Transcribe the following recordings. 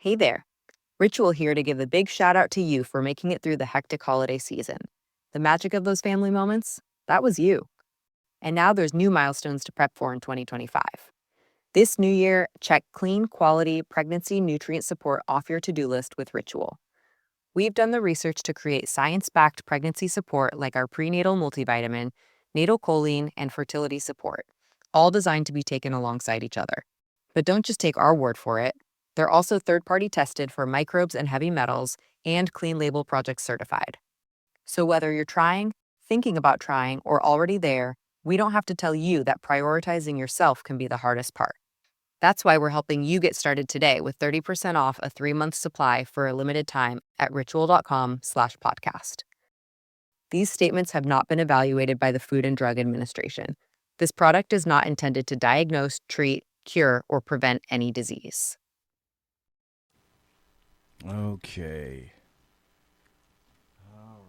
Hey there. Ritual here to give a big shout out to you for making it through the hectic holiday season. The magic of those family moments, that was you. And now there's new milestones to prep for in 2025. This new year, check clean, quality pregnancy nutrient support off your to-do list with Ritual. We've done the research to create science-backed pregnancy support like our prenatal multivitamin, natal choline, and fertility support, all designed to be taken alongside each other. But don't just take our word for it. They're also third-party tested for microbes and heavy metals and Clean Label Project certified. So whether you're trying, thinking about trying, or already there, we don't have to tell you that prioritizing yourself can be the hardest part. That's why we're helping you get started today with 30% off a 3-month supply for a limited time at ritual.com/podcast. These statements have not been evaluated by the Food and Drug Administration. This product is not intended to diagnose, treat, cure, or prevent any disease. Okay. All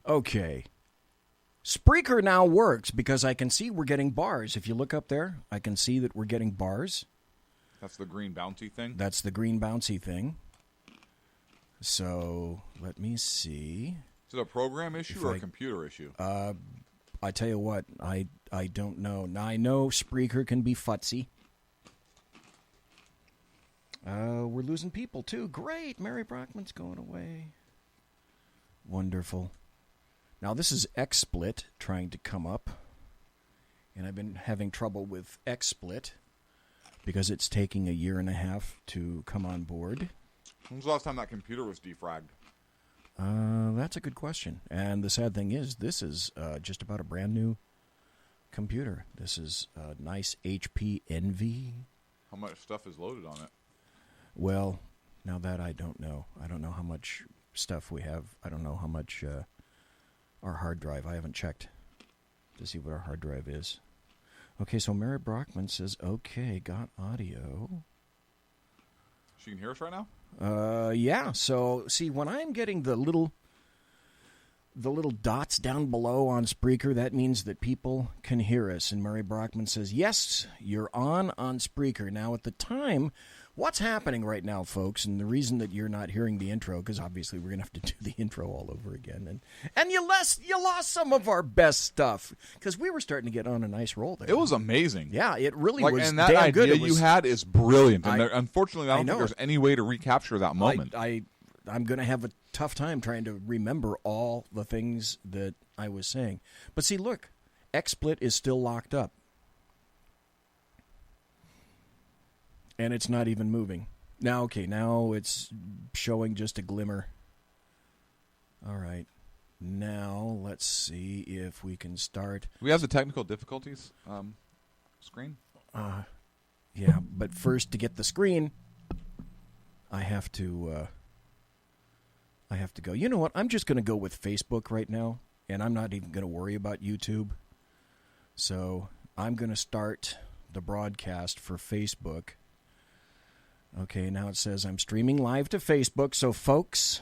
right. Okay. Spreaker now works because I can see we're getting bars. If you look up there, I can see that we're getting bars. That's the green bouncy thing? That's the green bouncy thing. So, let me see. Is it a program issue or a computer issue? I tell you what, I don't know. Now, I know Spreaker can be futzy. We're losing people, too. Great. Mary Brockman's going away. Wonderful. Now, this is XSplit trying to come up. And I've been having trouble with XSplit because it's taking a year and a half to come on board. When was the last time that computer was defragged? That's a good question. And the sad thing is, this is just about a brand new computer. This is a nice HP Envy. How much stuff is loaded on it? Well, now that I don't know. I don't know how much stuff we have. I don't know how much our hard drive. I haven't checked to see what our hard drive is. Okay, so Mary Brockman says, okay, got audio. She can hear us right now? Yeah. So, see, when I'm getting the little dots down below on Spreaker, that means that people can hear us. And Mary Brockman says, yes, you're on Spreaker. Now, at the time, what's happening right now, folks, and the reason that you're not hearing the intro, because obviously we're going to have to do the intro all over again. And you lost some of our best stuff, because we were starting to get on a nice roll there. It was amazing. Yeah, it really was and that damn idea good. You had is brilliant. And unfortunately, I don't know. think there's any way to recapture that moment. I'm going to have a tough time trying to remember all the things that I was saying. But see, look, XSplit is still locked up. And it's not even moving. Now it's showing just a glimmer. All right. Now, let's see if we can start. We have the technical difficulties screen? Yeah, but first, to get the screen, I have to go. You know what? I'm just going to go with Facebook right now, and I'm not even going to worry about YouTube. So I'm going to start the broadcast for Facebook. Okay, now it says I'm streaming live to Facebook. So, folks,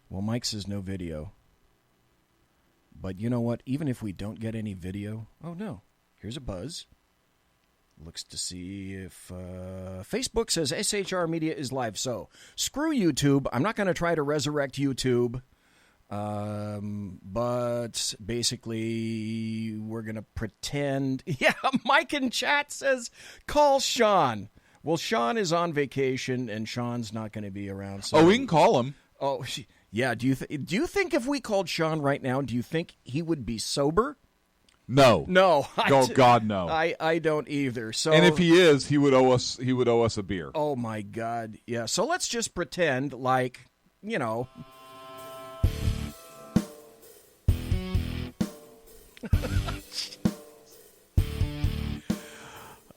well, Mike says no video. But you know what? Even if we don't get any video, oh no, here's a buzz. Looks to see if Facebook says SHR Media is live. So, screw YouTube. I'm not going to try to resurrect YouTube. But basically, we're going to pretend. Yeah, Mike in chat says, call Sean. Well, Sean is on vacation, and Sean's not going to be around. So we can call him. Oh, yeah. Do you think if we called Sean right now, do you think he would be sober? No. No. Oh, God, no. I don't either. So, and if he is, he would owe us a beer. Oh my God. Yeah. So let's just pretend like, you know.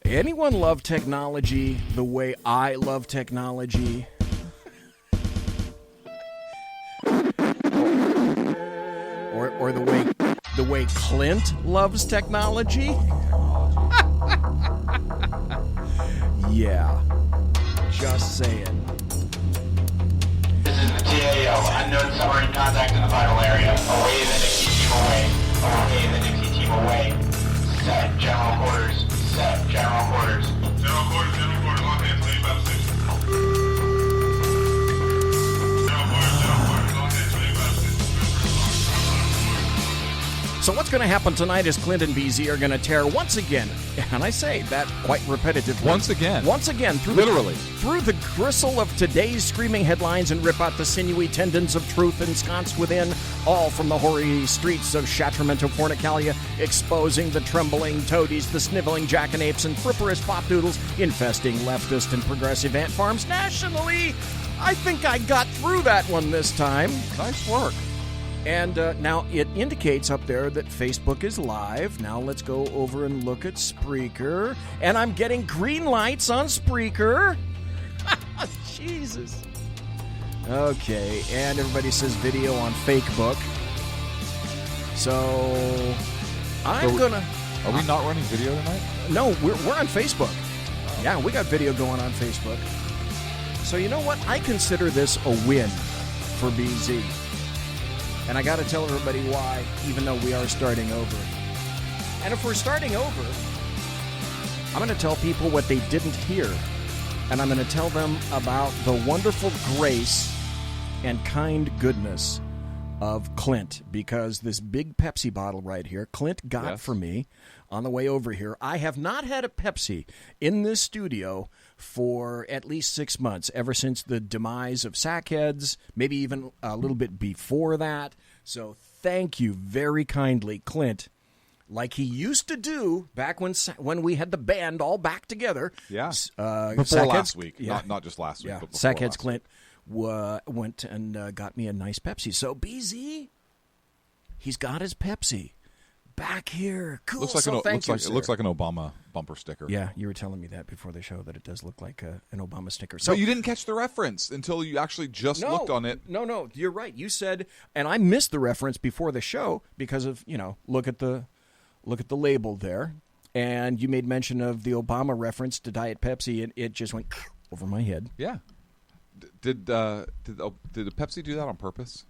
Anyone love technology the way I love technology? Or the way Clint loves technology? Yeah. Just saying. This is the AO, unknown submarine contact in the vital area. Away the Nixie team away. Away the Nixie team away. Set general quarters. Set general quarters. General quarters, all hands, leave up station. General quarters, all hands, leave up station. So what's going to happen tonight is Clint and BZ are going to tear once again, and I say that quite repetitively. Once again, through literally through the gristle of today's screaming headlines and rip out the sinewy tendons of truth ensconced within, all from the hoary streets of Sacramento, Fornicalia, exposing the trembling toadies, the sniveling jackanapes, and fripperous flopdoodles infesting leftist and progressive ant farms nationally. I think I got through that one this time. nice work. And now it indicates up there that Facebook is live. Now let's go over and look at Spreaker. And I'm getting green lights on Spreaker. Jesus. Okay, and everybody says video on Facebook. So I'm gonna. Are we not running video tonight? No, we're on Facebook. Yeah, we got video going on Facebook. So you know what? I consider this a win for BZ. And I got to tell everybody why, even though we are starting over. And if we're starting over, I'm going to tell people what they didn't hear. And I'm going to tell them about the wonderful grace and kind goodness of Clint. Because this big Pepsi bottle right here, Clint got for me on the way over here. I have not had a Pepsi in this studio for at least 6 months, ever since the demise of Sackheads, maybe even a little bit before that. So thank you very kindly, Clint, like he used to do back when we had the band all back together. Yeah, before Sackheads, last week, yeah. not just last week. Yeah, but before Sackheads last Clint went and got me a nice Pepsi. So BZ, he's got his Pepsi back here. Cool. Looks like It looks like an Obama bumper sticker. Yeah, you were telling me that before the show, that it does look like an Obama sticker. So you didn't catch the reference until you actually just looked on it. No, you're right. You said, and I missed the reference before the show because of, look at the label there, and you made mention of the Obama reference to Diet Pepsi, and it just went over my head. Yeah. Did the Pepsi do that on purpose?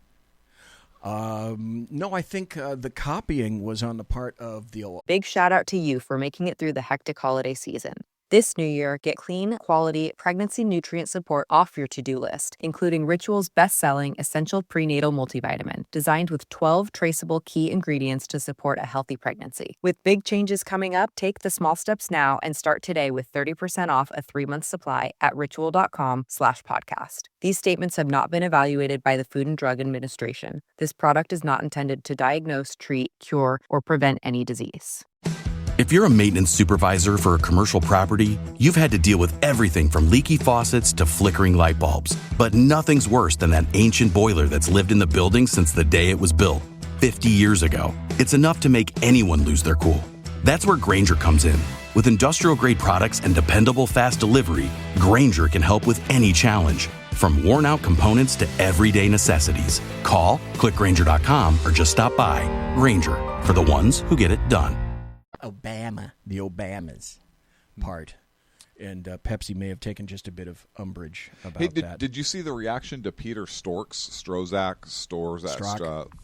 No, I think the copying was on the part of the... Big shout out to you for making it through the hectic holiday season. This new year, get clean, quality, pregnancy nutrient support off your to-do list, including Ritual's best-selling Essential Prenatal Multivitamin, designed with 12 traceable key ingredients to support a healthy pregnancy. With big changes coming up, take the small steps now and start today with 30% off a 3-month supply at ritual.com/podcast. These statements have not been evaluated by the Food and Drug Administration. This product is not intended to diagnose, treat, cure, or prevent any disease. If you're a maintenance supervisor for a commercial property, you've had to deal with everything from leaky faucets to flickering light bulbs. But nothing's worse than that ancient boiler that's lived in the building since the day it was built, 50 years ago. It's enough to make anyone lose their cool. That's where Grainger comes in. With industrial-grade products and dependable fast delivery, Grainger can help with any challenge, from worn-out components to everyday necessities. Call, click Grainger.com, or just stop by. Grainger, for the ones who get it done. The Obamas part. And Pepsi may have taken just a bit of umbrage about that. Did you see the reaction to Peter Strzok,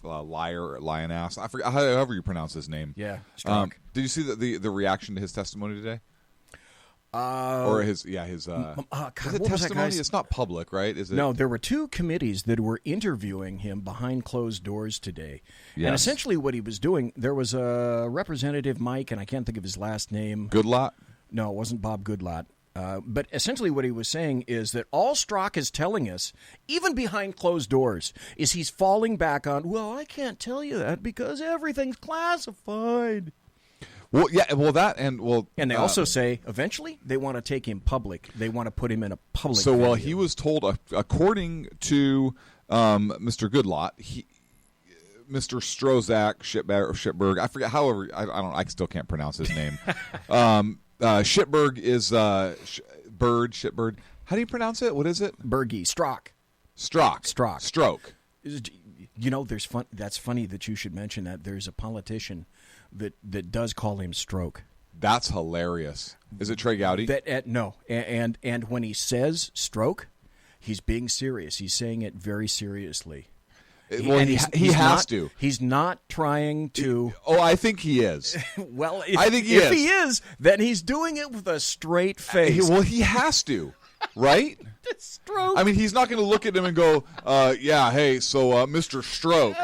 Lionass? I forget, however you pronounce his name. Yeah, Strzok. Did you see the reaction to his testimony today? Or his is it testimony? It's not public, right? Is it? No, there were 2 committees that were interviewing him behind closed doors today. Yes. And essentially what he was doing, there was a Representative Mike, and I can't think of his last name. Goodlot? No, it wasn't Bob Goodlot. But essentially what he was saying is that all Strzok is telling us, even behind closed doors, is he's falling back on, well, I can't tell you that because everything's classified. Well, yeah, and they also say eventually they want to take him public. They want to put him in a public. So, venue. he was told, according to Mr. Goodlot, Mr. Strozak Shipberg. I forget. However, I still can't pronounce his name. Shipberg is Shipberg. How do you pronounce it? What is it? Bergie. Strzok. Stroke. That's funny that you should mention that. There's a politician that does call him Stroke. That's hilarious. Is it Trey Gowdy? No. And when he says stroke, He's being serious. He's saying it very seriously. Well, he has to. He's not trying to. Oh, I think he is. Well, I think if he is, then he's doing it with a straight face. Well, he has to, right? Stroke. I mean, he's not going to look at him and go, "Yeah, hey, so Mr. Stroke."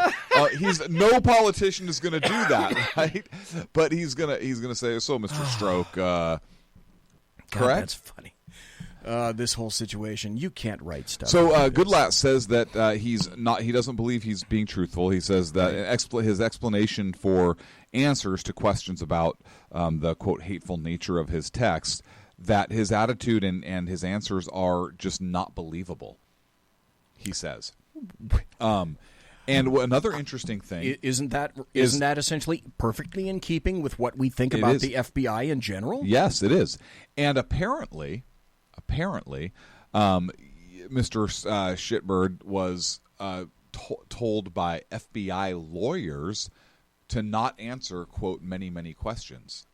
No politician is going to do that, right? But he's gonna say, "So, Mr. Stroke, God, correct?" That's funny. This whole situation, you can't write stuff. So like this. Goodlatte says that he doesn't believe he's being truthful. He says that his explanation for answers to questions about the, quote, hateful nature of his text, that his attitude and his answers are just not believable, he says. And another interesting thing... Isn't that essentially perfectly in keeping with what we think about the FBI in general? Yes, it is. And apparently, Mr. Shitbird was told by FBI lawyers to not answer, quote, many, many questions.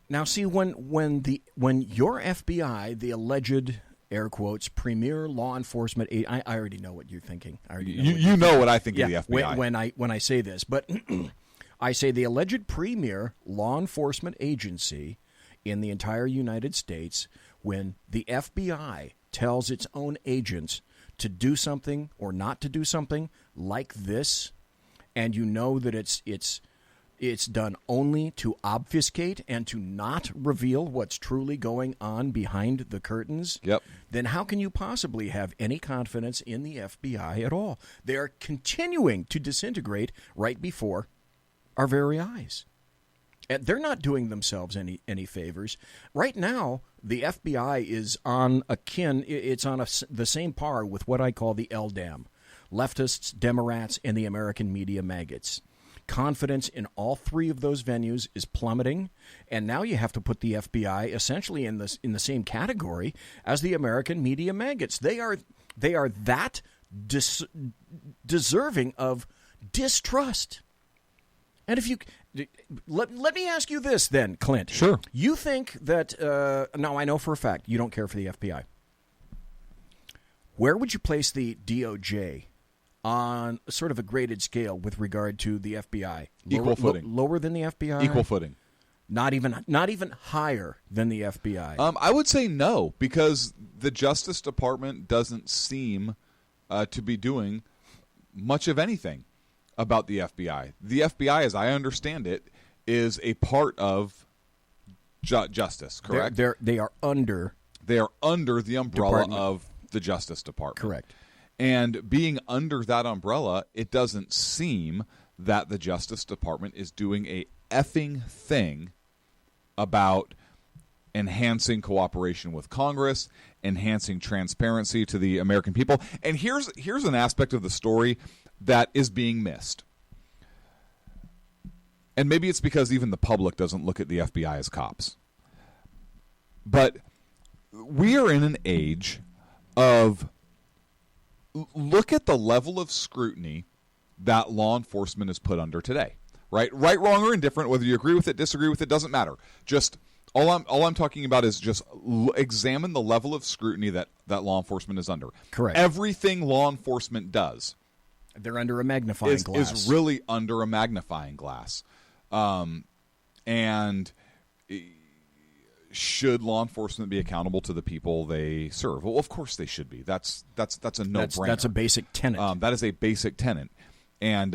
Now, see, when your FBI, the alleged, air quotes, premier law enforcement I already know what you're thinking. You know what I think of the FBI. When I say this, but I say the alleged premier law enforcement agency in the entire United States, when the FBI tells its own agents to do something or not to do something like this, and you know that it's done only to obfuscate and to not reveal what's truly going on behind the curtains, then how can you possibly have any confidence in the FBI at all? They are continuing to disintegrate right before our very eyes. And they're not doing themselves any favors. Right now, the FBI is on the same par with what I call the LDAM, leftists, Democrats, and the American media maggots. Confidence in all three of those venues is plummeting, and now you have to put the FBI essentially in the same category as the American media maggots. They are that deserving of distrust. And if you let me ask you this then, Clint. Sure. You think that now I know for a fact you don't care for the FBI. Where would you place the DOJ on sort of a graded scale with regard to the FBI? Equal footing. Lower than the FBI? Equal footing. Not even higher than the FBI. I would say no, because the Justice Department doesn't seem to be doing much of anything about the FBI. The FBI, as I understand it, is a part of justice, correct? They are under the umbrella Department. of the Justice Department. Correct. And being under that umbrella, it doesn't seem that the Justice Department is doing a effing thing about enhancing cooperation with Congress, enhancing transparency to the American people. And here's an aspect of the story that is being missed. And maybe it's because even the public doesn't look at the FBI as cops. But we are in an age of, look at the level of scrutiny that law enforcement is put under today. Right, wrong, or indifferent, whether you agree with it, disagree with it, doesn't matter. Just all I'm talking about is just examine the level of scrutiny that law enforcement is under. Correct. Everything law enforcement does, they're under a magnifying glass. Is really under a magnifying glass. And should law enforcement be accountable to the people they serve? Well, of course they should be. That's a no-brainer. That's a basic tenet. That is a basic tenet. And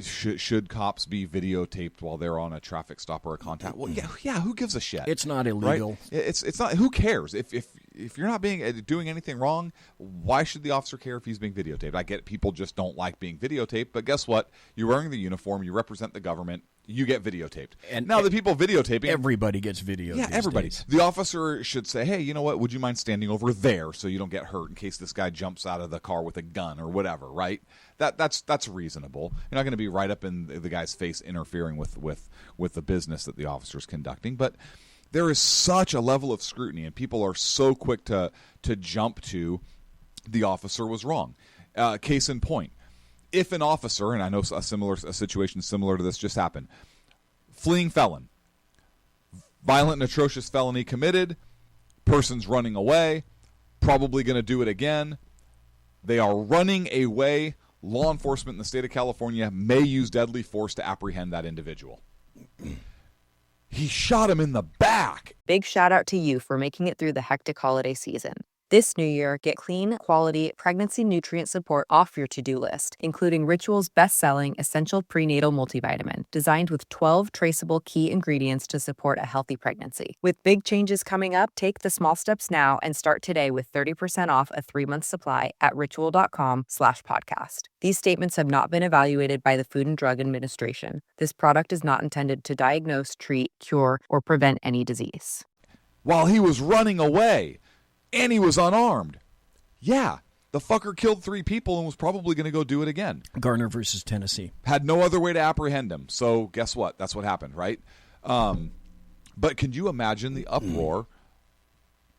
should cops be videotaped while they're on a traffic stop or a contact? Well, yeah. Who gives a shit? It's not illegal. Right? It's not. Who cares? If you're not doing anything wrong, why should the officer care if he's being videotaped? I get people just don't like being videotaped, but guess what? You're wearing the uniform. You represent the government. You get videotaped. And now the people videotaping, everybody gets video. Yeah, everybody. Days. The officer should say, "Hey, you know what? Would you mind standing over there so you don't get hurt in case this guy jumps out of the car with a gun or whatever?" Right? That's reasonable. You're not going to be right up in the guy's face interfering with the business that the officer's conducting. But there is such a level of scrutiny, and people are so quick to jump to the officer was wrong. Case in point. If an officer, and I know a situation similar to this just happened, fleeing felon, violent and atrocious felony committed, Person's running away, probably going to do it again. They are running away. Law enforcement in the state of California may use deadly force to apprehend that individual. He shot him in the back. Big shout out to you for making it through the hectic holiday season. This new year, get clean, quality pregnancy nutrient support off your to-do list, including Ritual's best-selling Essential Prenatal Multivitamin, designed with 12 traceable key ingredients to support a healthy pregnancy. With big changes coming up, take the small steps now and start today with 30% off a 3-month supply at ritual.com/podcast. These statements have not been evaluated by the Food and Drug Administration. This product is not intended to diagnose, treat, cure, or prevent any disease. While he was running away. And he was unarmed. Yeah, the fucker killed 3 people and was probably going to go do it again. Garner versus Tennessee. Had no other way to apprehend him. So guess what? That's what happened, right? But can you imagine the uproar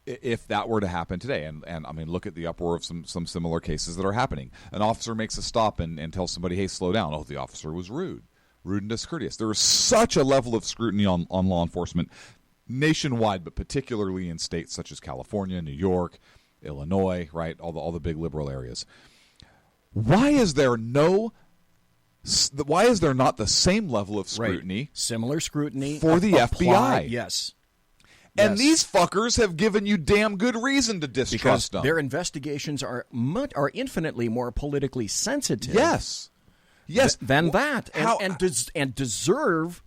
if that were to happen today? And I mean, look at the uproar of some similar cases that are happening. An officer makes a stop and tells somebody, hey, slow down. Oh, the officer was rude and discourteous. There is such a level of scrutiny on law enforcement nationwide, but particularly in states such as California, New York, Illinois, right? All the big liberal areas. Why is there not the same level of scrutiny? Right. Similar scrutiny for the FBI. Yes. And these fuckers have given you damn good reason to distrust them. Their investigations are infinitely more politically sensitive. Yes. Than that, and deserve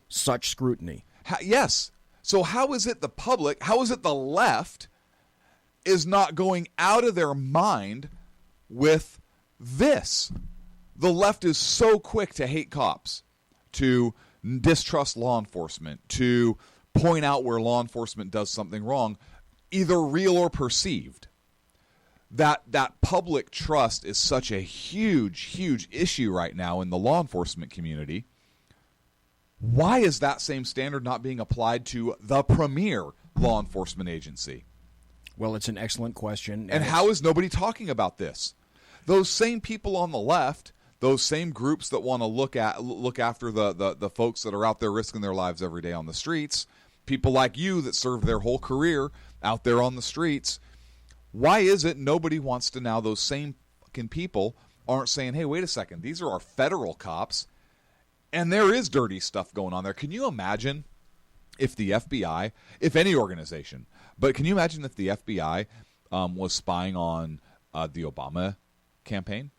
such scrutiny. Yes. So how is it the public, how is it the left is not going out of their mind with this? The left is so quick to hate cops, to distrust law enforcement, to point out where law enforcement does something wrong, either real or perceived. That public trust is such a huge, huge issue right now in the law enforcement community. Why is that same standard not being applied to the premier law enforcement agency? Well, it's an excellent question. And how is nobody talking about this? Those same people on the left, those same groups that want to look after the folks that are out there risking their lives every day on the streets, people like you that served their whole career out there on the streets, why is it nobody wants to now, those same fucking people aren't saying, hey, wait a second, these are our federal cops, and there is dirty stuff going on there. Can you imagine if the FBI, if any organization, but can you imagine if the FBI was spying on the Obama campaign?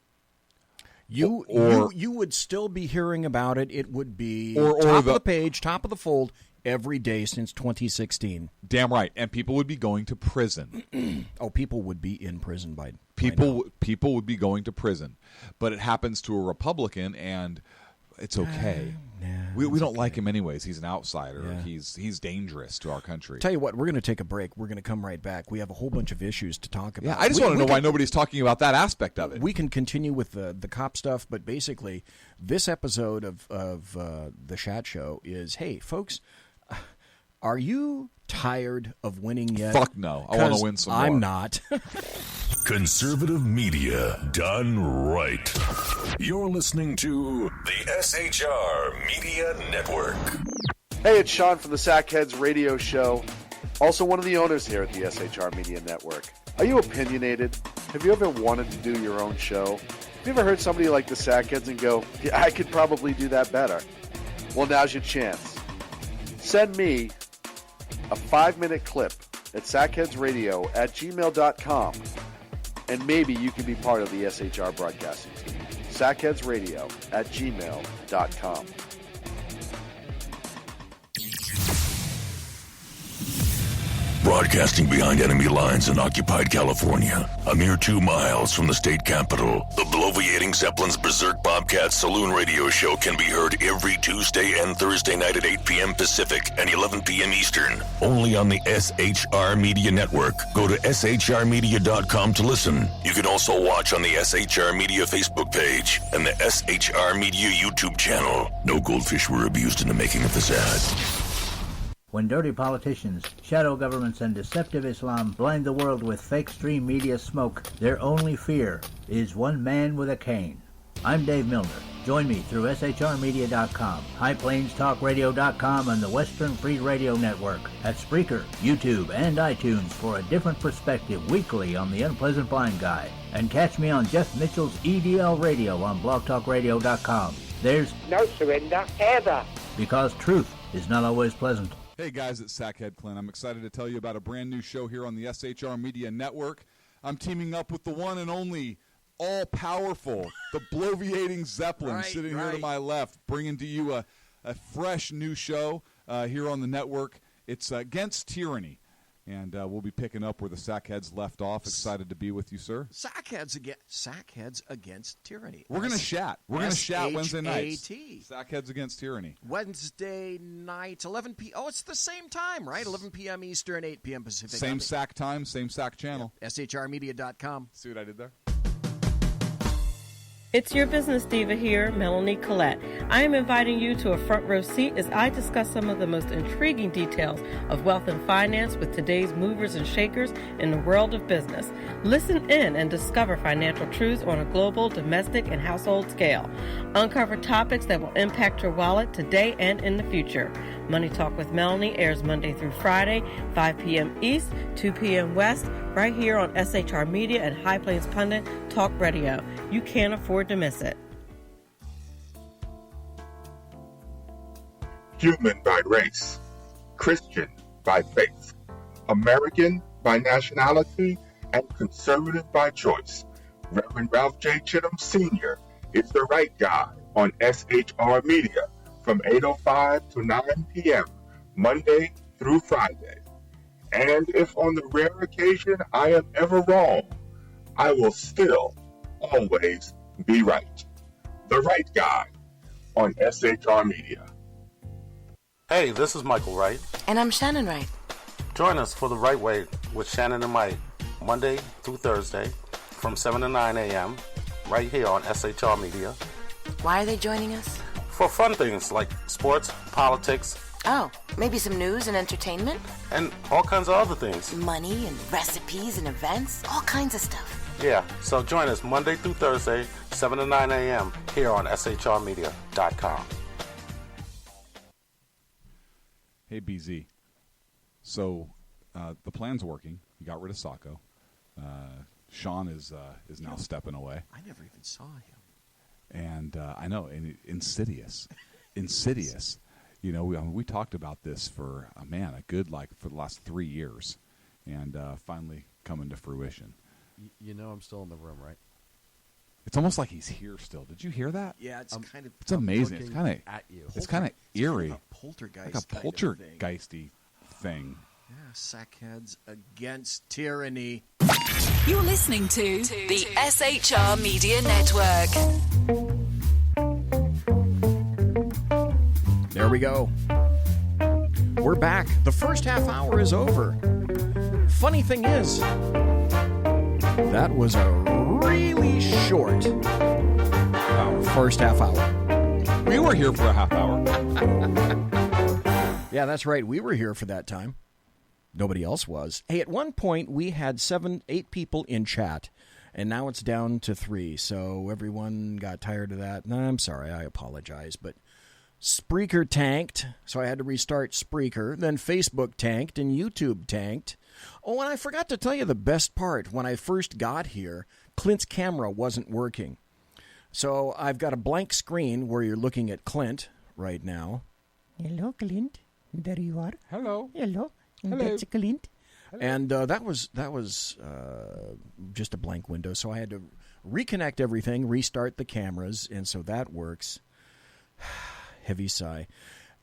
You would still be hearing about it. It would be top of the page, top of the fold, every day since 2016. Damn right. And people would be going to prison. Oh, people would be in prison by People would be going to prison. But it happens to a Republican, and it's okay. We don't like him anyways. He's an outsider. Yeah. He's dangerous to our country. Tell you what, we're going to take a break. We're going to come right back. We have a whole bunch of issues to talk about. Yeah, I just want to know why nobody's talking about that aspect of it. We can continue with the cop stuff, but basically, this episode of the Chat Show is, hey, folks, are you tired of winning yet? Fuck no. I want to win some more. I'm not. Conservative media done right. You're listening to the SHR Media Network. Hey, it's Sean from the Sackheads Radio Show. Also one of the owners here at the SHR Media Network. Are you opinionated? Have you ever wanted to do your own show? Have you ever heard somebody like the Sackheads and go, yeah, I could probably do that better? Well, now's your chance. Send me a 5-minute clip at sackheadsradio@gmail.com, and maybe you can be part of the SHR broadcasting team. sackheadsradio@gmail.com. Broadcasting behind enemy lines in occupied California, a mere 2 miles from the state capital, the bloviating Zeppelin's Berserk Bobcat Saloon Radio Show can be heard every Tuesday and Thursday night at 8 p.m. Pacific and 11 p.m. Eastern, only on the SHR Media Network. Go to shrmedia.com to listen. You can also watch on the SHR Media Facebook page and the SHR Media YouTube channel. No goldfish were abused in the making of this ad. When dirty politicians, shadow governments, and deceptive Islam blind the world with fake stream media smoke, their only fear is one man with a cane. I'm Dave Milner. Join me through shrmedia.com, highplainstalkradio.com, and the Western Free Radio Network at Spreaker, YouTube, and iTunes for a different perspective weekly on the Unpleasant Blind Guy. And catch me on Jeff Mitchell's EDL Radio on blogtalkradio.com. There's no surrender ever. Because truth is not always pleasant. Hey guys, it's Sackhead Clint. I'm excited to tell you about a brand new show here on the SHR Media Network. I'm teaming up with the one and only all-powerful, the bloviating Zeppelin, sitting here to my left, bringing to you a fresh new show here on the network. It's Against Tyranny, and we'll be picking up where the Sackheads left off. Excited to be with you, sir. Sackheads Against Tyranny. We're going to chat. We're going to chat Wednesday nights. S-H-A-T. Sackheads Against Tyranny. Wednesday night, 11 p.m. Oh, it's the same time, right? 11 p.m. Eastern, 8 p.m. Pacific. Same SAC time, same SAC channel. Yep. SHRmedia.com. See what I did there? It's your business diva here, Melanie Collette. I am inviting you to a front row seat as I discuss some of the most intriguing details of wealth and finance with today's movers and shakers in the world of business. Listen in and discover financial truths on a global, domestic, and household scale. Uncover topics that will impact your wallet today and in the future. Money Talk with Melanie airs Monday through Friday, 5 p.m. East, 2 p.m. West, right here on SHR Media and High Plains Pundit Talk Radio. You can't afford to miss it. Human by race, Christian by faith, American by nationality, and conservative by choice. Reverend Ralph J. Chittum Sr. is the right guy on SHR Media from 8:05 to 9 p.m. Monday through Friday. And if on the rare occasion I am ever wrong, I will still always be right. The right guy on SHR Media. Hey, this is Michael Wright. And I'm Shannon Wright. Join us for The Right Way with Shannon and Mike, Monday through Thursday from 7 to 9 a.m. right here on SHR Media. Why are they joining us? For fun things like sports, politics. Oh, maybe some news and entertainment? And all kinds of other things. Money and recipes and events, all kinds of stuff. Yeah, so join us Monday through Thursday, 7 to 9 a.m. here on shrmedia.com. Hey, BZ. So the plan's working. You got rid of Sacco. Sean is now stepping away. I never even saw him. And I know, and insidious. You know, we talked about this for a good for the last 3 years, and finally coming to fruition. You know, I'm still in the room, right? It's almost like he's here still. Did you hear that? Yeah, it's kind of. It's amazing. It's kind of at you. It's kind of eerie. Kind of poltergeist. Like a poltergeisty thing. Yeah, Sackheads Against Tyranny. You're listening to the SHR Media Network. There we go. We're back. The first half hour is over. Funny thing is, that was a really short first half hour. We were here for a half hour. Yeah, that's right. We were here for that time. Nobody else was. Hey, at one point we had 8 people in chat, and now it's down to 3. So everyone got tired of that. No, I'm sorry. I apologize. But Spreaker tanked, so I had to restart Spreaker. Then Facebook tanked, and YouTube tanked. Oh, and I forgot to tell you the best part. When I first got here, Clint's camera wasn't working. So I've got a blank screen where you're looking at Clint right now. Hello, Clint. There you are. Hello. Hello. That's Clint. Hello. And that was just a blank window. So I had to reconnect everything, restart the cameras, and so that works. Heavy sigh.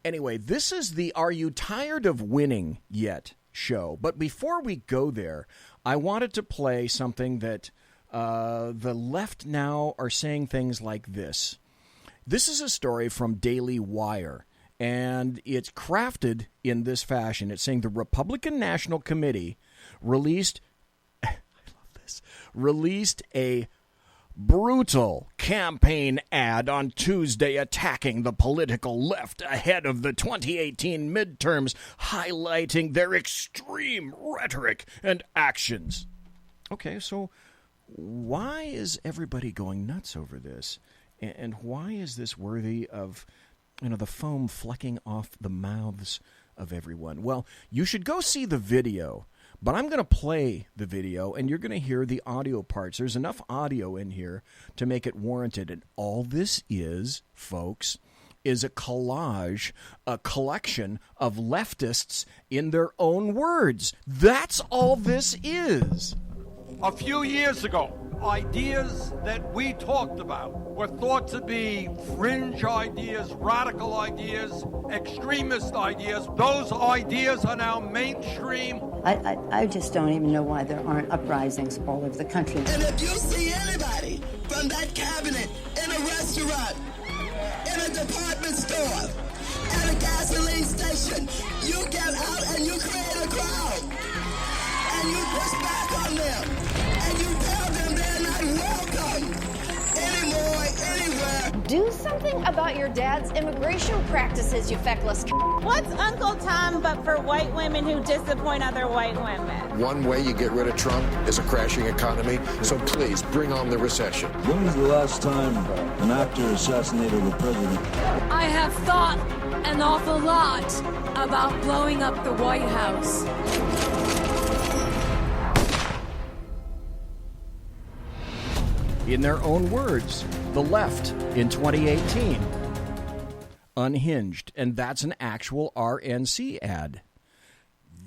Anyway, this is the Are You Tired of Winning Yet show. But before we go there, I wanted to play something that the left now are saying things like this. This is a story from Daily Wire, and it's crafted in this fashion. It's saying the Republican National Committee released a brutal campaign ad on Tuesday attacking the political left ahead of the 2018 midterms, highlighting their extreme rhetoric and actions. Okay, so why is everybody going nuts over this? And why is this worthy of, the foam flecking off the mouths of everyone? Well, you should go see the video. But I'm going to play the video, and you're going to hear the audio parts. There's enough audio in here to make it warranted. And all this is, folks, is a collage, a collection of leftists in their own words. That's all this is. A few years ago, ideas that we talked about were thought to be fringe ideas, radical ideas, extremist ideas. Those ideas are now mainstream. I just don't even know why there aren't uprisings all over the country. And if you see anybody from that cabinet in a restaurant, in a department store, at a gasoline station, you get out and you create a crowd. And you push back on them. And you tell them they're not welcome anymore, anywhere. Do something about your dad's immigration practices, you feckless. What's Uncle Tom but for white women who disappoint other white women? One way you get rid of Trump is a crashing economy, so please bring on the recession. When was the last time an actor assassinated a president? I have thought an awful lot about blowing up the White House. In their own words, the left in 2018. Unhinged. And that's an actual RNC ad.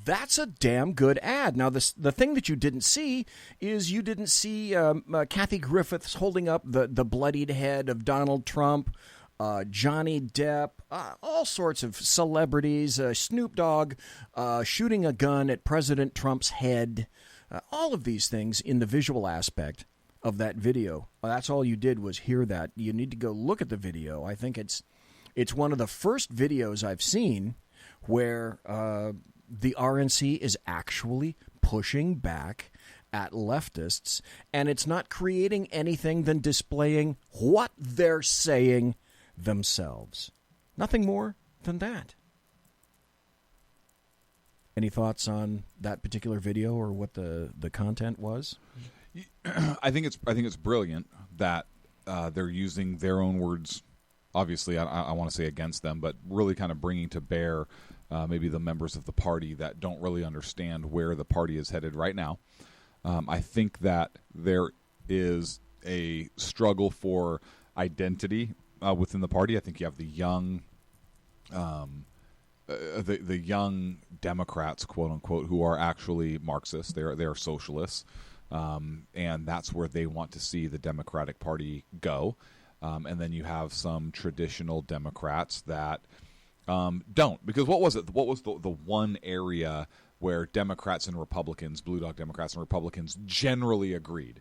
That's a damn good ad. Now, the thing that you didn't see is you didn't see Kathy Griffiths holding up the bloodied head of Donald Trump, Johnny Depp, all sorts of celebrities, Snoop Dogg shooting a gun at President Trump's head. All of these things in the visual aspect of that video. That's all you did was hear that. You need to go look at the video. I think it's one of the first videos I've seen where the RNC is actually pushing back at leftists, and it's not creating anything than displaying what they're saying themselves. Nothing more than that. Any thoughts on that particular video or what the content was? I think it's brilliant that they're using their own words. Obviously, I want to say against them, but really kind of bringing to bear maybe the members of the party that don't really understand where the party is headed right now. I think that there is a struggle for identity within the party. I think you have the young, the young Democrats, quote unquote, who are actually Marxists. They are socialists. And that's where they want to see the Democratic Party go. And then you have some traditional Democrats that don't. Because what was it? What was the one area where Democrats and Republicans, Blue Dog Democrats and Republicans, generally agreed?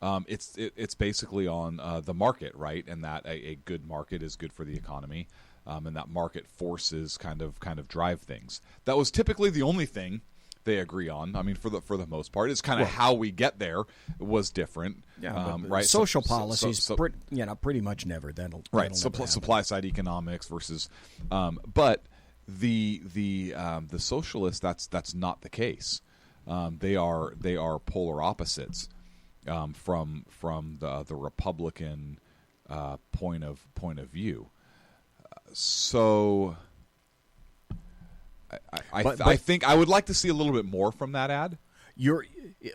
It's basically on the market, right? And that a good market is good for the economy, and that market forces kind of drive things. That was typically the only thing they agree on. I mean, for the most part, it's kind of how we get there was different. Yeah, right. Social policies, pretty much never. That'll supply side economics versus, but the socialists. That's not the case. They are polar opposites from the Republican point of view. So. I think I would like to see a little bit more from that ad.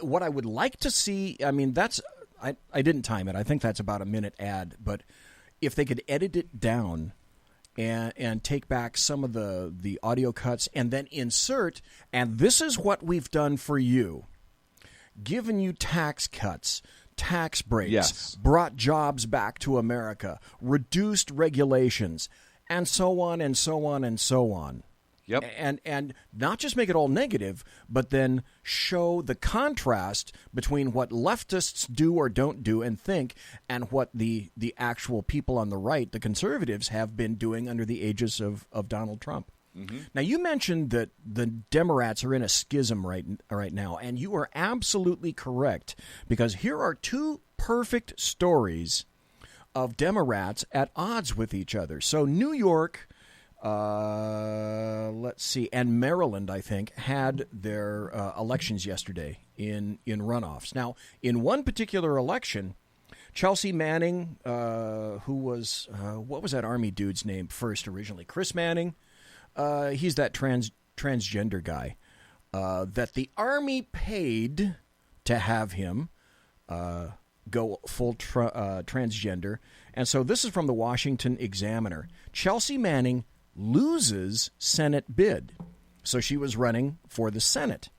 What I would like to see, I mean, I didn't time it. I think that's about a minute ad. But if they could edit it down and take back some of the audio cuts and then insert, and this is what we've done for you, given you tax cuts, tax breaks, brought jobs back to America, reduced regulations, and so on and so on and so on. Yep. And not just make it all negative, but then show the contrast between what leftists do or don't do and think and what the actual people on the right, the conservatives, have been doing under the aegis of Donald Trump. Mm-hmm. Now, you mentioned that the Democrats are in a schism right now, and you are absolutely correct, because here are two perfect stories of Democrats at odds with each other. So New York... let's see, and Maryland, I think, had their elections yesterday in runoffs. Now, in one particular election, Chelsea Manning, who was, what was that Army dude's name first originally? Chris Manning. He's that transgender guy that the Army paid to have him go full transgender. And so this is from the Washington Examiner. Chelsea Manning loses Senate bid. So she was running for the Senate.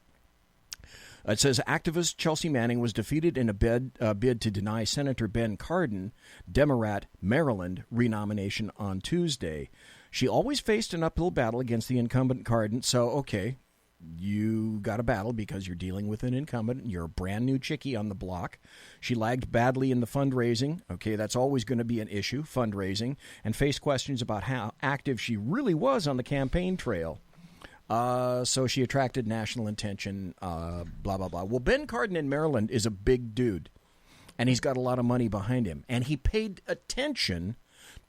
It says activist Chelsea Manning was defeated in a bid to deny Senator Ben Cardin, Democrat, Maryland, renomination on Tuesday. She always faced an uphill battle against the incumbent Cardin. So, okay, you got a battle because you're dealing with an incumbent. You're a brand new chickie on the block. She lagged badly in the fundraising. Okay, that's always going to be an issue, fundraising, and faced questions about how active she really was on the campaign trail. So she attracted national attention, blah, blah, blah. Well, Ben Cardin in Maryland is a big dude, and he's got a lot of money behind him. And he paid attention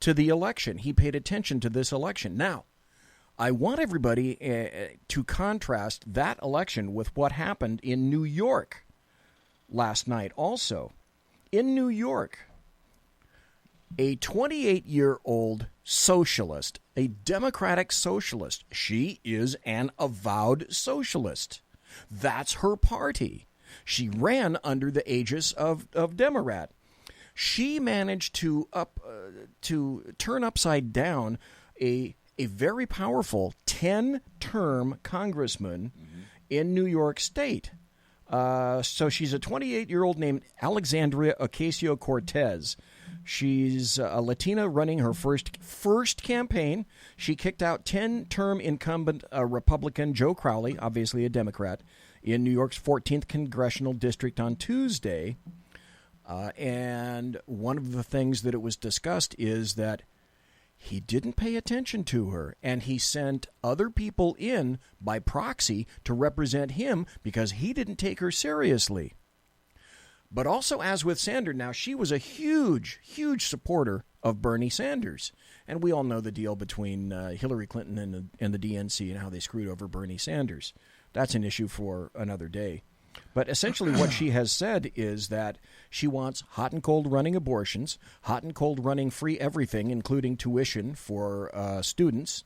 to the election. He paid attention to this election. Now, I want everybody to contrast that election with what happened in New York last night also. In New York, a 28-year-old socialist, a democratic socialist. She is an avowed socialist. That's her party. She ran under the aegis of Democrat. She managed to turn upside down a very powerful 10-term congressman in New York State. So she's a 28-year-old named Alexandria Ocasio-Cortez. She's a Latina running her first campaign. She kicked out 10-term incumbent Republican Joe Crowley, obviously a Democrat, in New York's 14th congressional district on Tuesday. And one of the things that it was discussed is that he didn't pay attention to her, and he sent other people in by proxy to represent him because he didn't take her seriously. But also, as with Sanders, now she was a huge, huge supporter of Bernie Sanders. And we all know the deal between Hillary Clinton and the DNC and how they screwed over Bernie Sanders. That's an issue for another day. But essentially what she has said is that she wants hot and cold running abortions, hot and cold running free everything, including tuition for students,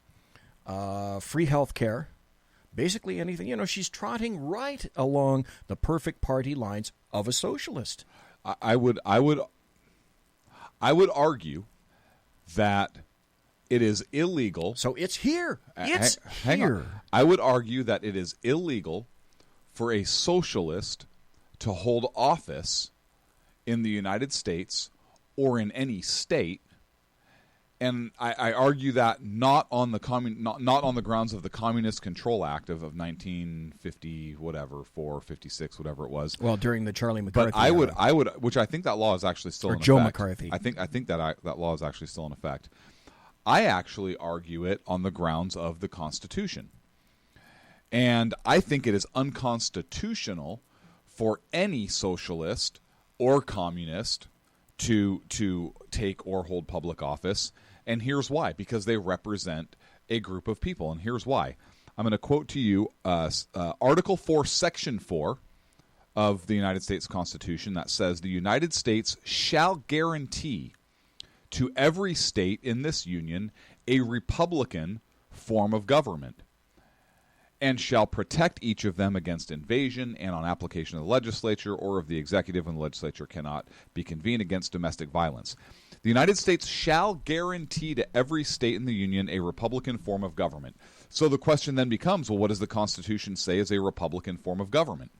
free health care, basically anything. You know, she's trotting right along the perfect party lines of a socialist. I would argue that it is illegal. So it's here. It's hang here. On. I would argue that it is illegal for a socialist to hold office in the United States or in any state. And I argue that not on the not on the grounds of the Communist Control Act of 1950 whatever 56 whatever it was. Well, during the Charlie McCarthy. But I would, which I think that law is actually still in effect. Joe McCarthy. I think that law is actually still in effect. I actually argue it on the grounds of the Constitution, and I think it is unconstitutional for any socialist or communist to take or hold public office. And here's why. Because they represent a group of people. And here's why. I'm going to quote to you Article 4, Section 4 of the United States Constitution that says, the United States shall guarantee to every state in this union a republican form of government, and shall protect each of them against invasion and on application of the legislature or of the executive when the legislature cannot be convened against domestic violence. The United States shall guarantee to every state in the Union a republican form of government. So the question then becomes, well, what does the Constitution say is a republican form of government?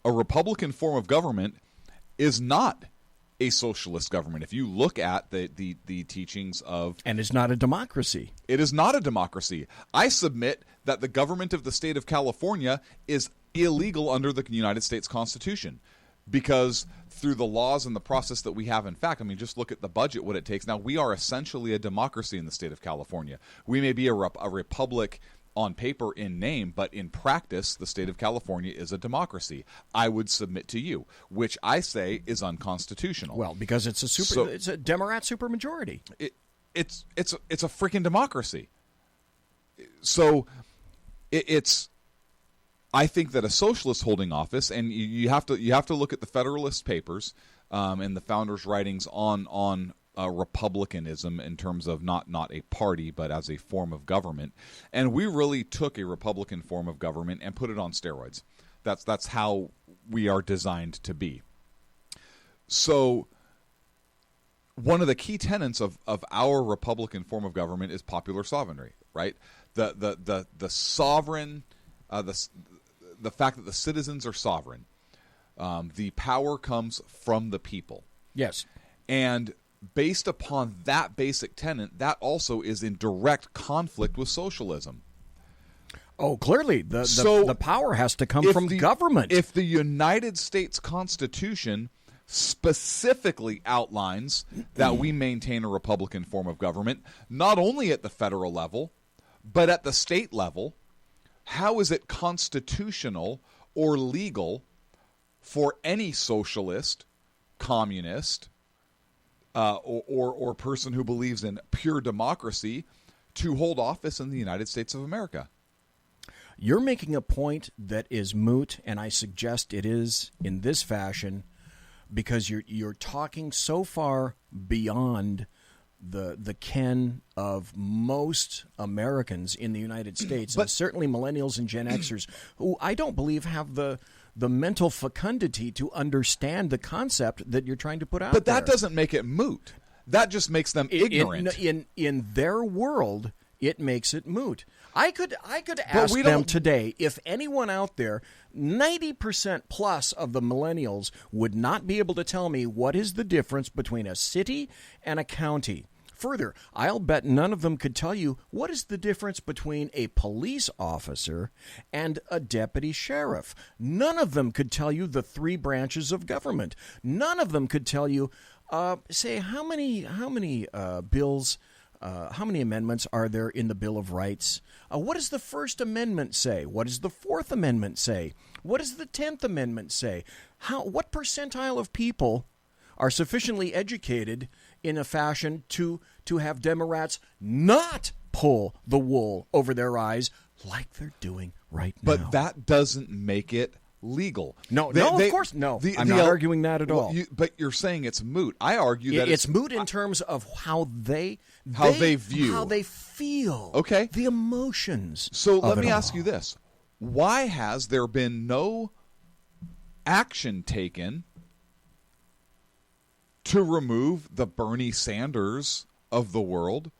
A republican form of government is not a socialist government. If you look at the teachings of... And it's not a democracy. It is not a democracy. I submit that the government of the state of California is illegal under the United States Constitution, because through the laws and the process that we have, in fact, I mean, just look at the budget, what it takes. Now, we are essentially a democracy in the state of California. We may be a republic on paper in name, but in practice, the state of California is a democracy. I would submit to you, which I say is unconstitutional. Well, because it's a Democrat supermajority. It's a freaking democracy. So I think that a socialist holding office, and you have to look at the Federalist Papers, and the founders' writings on republicanism in terms of not a party but as a form of government. And we really took a Republican form of government and put it on steroids. That's how we are designed to be. So one of the key tenets of our Republican form of government is popular sovereignty, right? The sovereign, the fact that the citizens are sovereign. The power comes from the people. Yes. And based upon that basic tenet, that also is in direct conflict with socialism. Oh, clearly. The power has to come from government. If the United States Constitution specifically outlines that we maintain a Republican form of government, not only at the federal level, but at the state level, how is it constitutional or legal for any socialist, communist, or person who believes in pure democracy to hold office in the United States of America? You're making a point that is moot, and I suggest it is in this fashion because you're talking so far beyond the ken of most Americans in the United States, and certainly millennials and Gen Xers, who I don't believe have the mental fecundity to understand the concept that you're trying to put out there. But that doesn't make it moot. That just makes them ignorant. In their world, it makes it moot. I could ask them today if anyone out there, 90% plus of the millennials would not be able to tell me what is the difference between a city and a county. Further, I'll bet none of them could tell you what is the difference between a police officer and a deputy sheriff. None of them could tell you the three branches of government. None of them could tell you, say, how many bills. How many amendments are there in the Bill of Rights? What does the First Amendment say? What does the Fourth Amendment say? What does the 10th Amendment say? What percentile of people are sufficiently educated in a fashion to have Democrats not pull the wool over their eyes like they're doing right now? But that doesn't make it legal. No, of course, no. I'm not arguing that at all. But you're saying it's moot. I argue that it's moot in terms of how they view, how they feel. Okay, the emotions. So let me ask you this: why has there been no action taken to remove the Bernie Sanders of the world,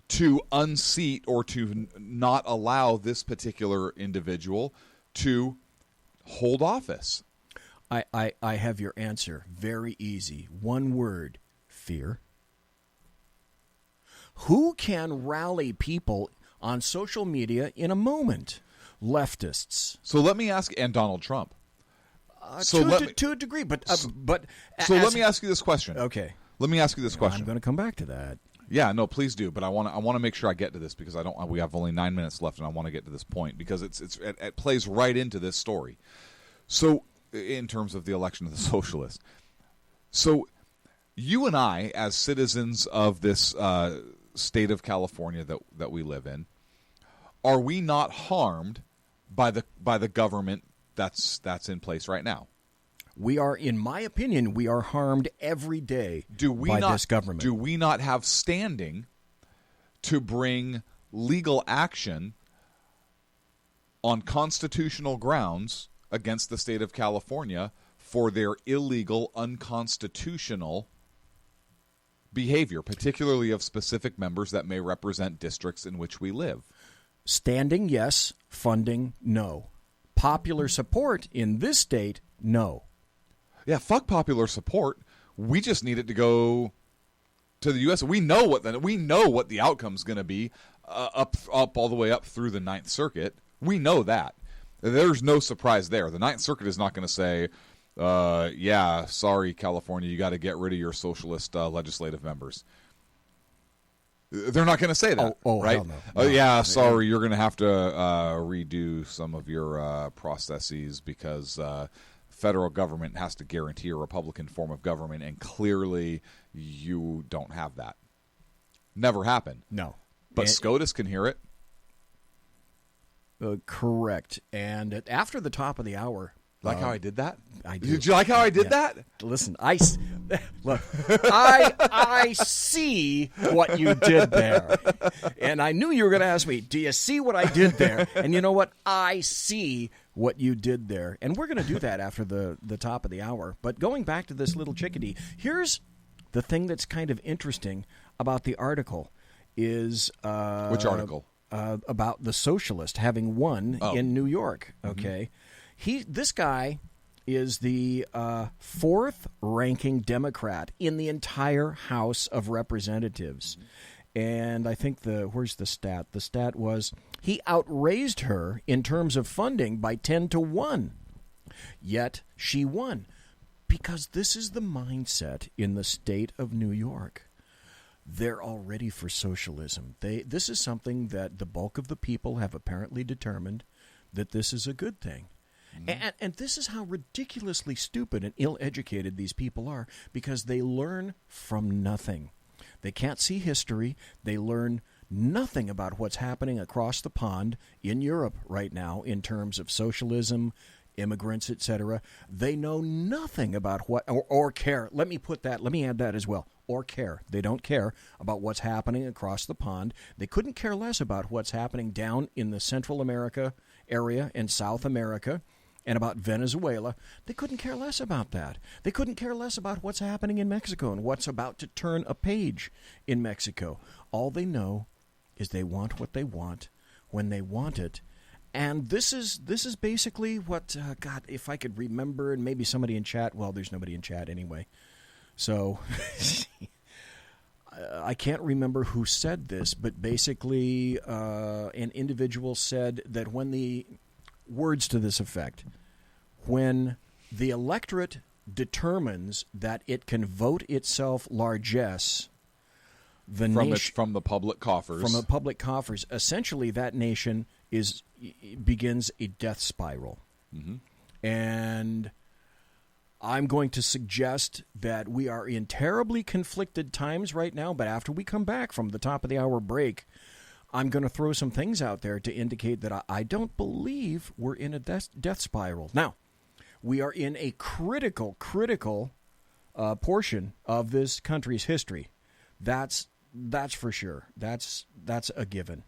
to unseat or to not allow this particular individual to hold office? I have your answer. Very easy. One word: fear. Who can rally people on social media in a moment? Leftists. So let me ask, and Donald Trump. To a degree, but let me ask you this question. Okay. Let me ask you this question. I'm going to come back to that. Yeah, no, please do. But I want to make sure I get to this because we have only 9 minutes left, and I want to get to this point because it plays right into this story. So, in terms of the election of the socialists, so you and I, as citizens of this state of California that we live in, are we not harmed by the government that's in place right now? We are, in my opinion, we are harmed every day by this government. Do we not have standing to bring legal action on constitutional grounds against the state of California for their illegal, unconstitutional behavior, particularly of specific members that may represent districts in which we live? Standing, yes. Funding, no. Popular support in this state, no. Yeah, fuck popular support. We just need it to go to the U.S. We know what the outcome's going to be up all the way up through the Ninth Circuit. We know that. There's no surprise there. The Ninth Circuit is not going to say, yeah, sorry, California, you got to get rid of your socialist legislative members. They're not going to say that, right? Hell no. Oh, yeah, sorry, you're going to have to redo some of your processes because federal government has to guarantee a Republican form of government, and clearly you don't have that. Never happened. No. But SCOTUS can hear it. Correct. And after the top of the hour, Like how I did that? I do. Did you like how I did that? Listen, I see what you did there. And I knew you were going to ask me, do you see what I did there? And you know what? I see what you did there. And we're going to do that after the top of the hour. But going back to this little chickadee, here's the thing that's kind of interesting about the article is... Which article? About the socialist having won in New York. Okay. This guy is the fourth-ranking Democrat in the entire House of Representatives. And I think where's the stat? The stat was he outraised her in terms of funding by 10-1. Yet she won. Because this is the mindset in the state of New York. They're all ready for socialism. This is something that the bulk of the people have apparently determined that this is a good thing. And this is how ridiculously stupid and ill-educated these people are, because they learn from nothing. They can't see history. They learn nothing about what's happening across the pond in Europe right now in terms of socialism, immigrants, etc. They know nothing about what, or care. Let me add that as well. Or care. They don't care about what's happening across the pond. They couldn't care less about what's happening down in the Central America area and South America and about Venezuela. They couldn't care less about that. They couldn't care less about what's happening in Mexico and what's about to turn a page in Mexico. All they know is they want what they want when they want it. And this is basically what, God, if I could remember, and maybe somebody in chat, well, there's nobody in chat anyway. So I can't remember who said this, but basically an individual said that when the words to this effect, when the electorate determines that it can vote itself largesse, from the public coffers, essentially that nation begins a death spiral. And I'm going to suggest that we are in terribly conflicted times right now, but after we come back from the top of the hour break, I'm going to throw some things out there to indicate that I don't believe we're in a death spiral. Now, we are in a critical portion of this country's history. That's for sure. That's a given.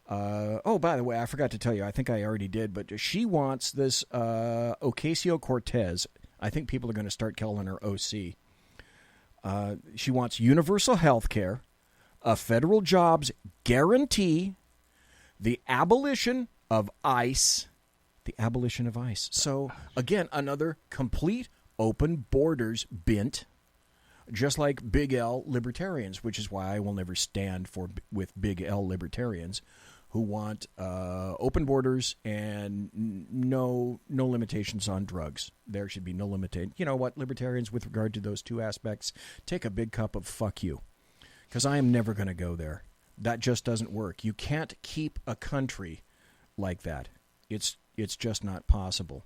By the way, I forgot to tell you, I think I already did, but she wants this Ocasio-Cortez. I think people are going to start calling her OC. She wants universal health care, a federal jobs guarantee, the abolition of ICE. So, again, another complete open borders bent, just like Big L libertarians, which is why I will never stand with Big L libertarians who want open borders and no limitations on drugs. There should be no limitation. You know what, libertarians, with regard to those two aspects, take a big cup of fuck you, because I am never going to go there. That just doesn't work. You can't keep a country like that. It's just not possible.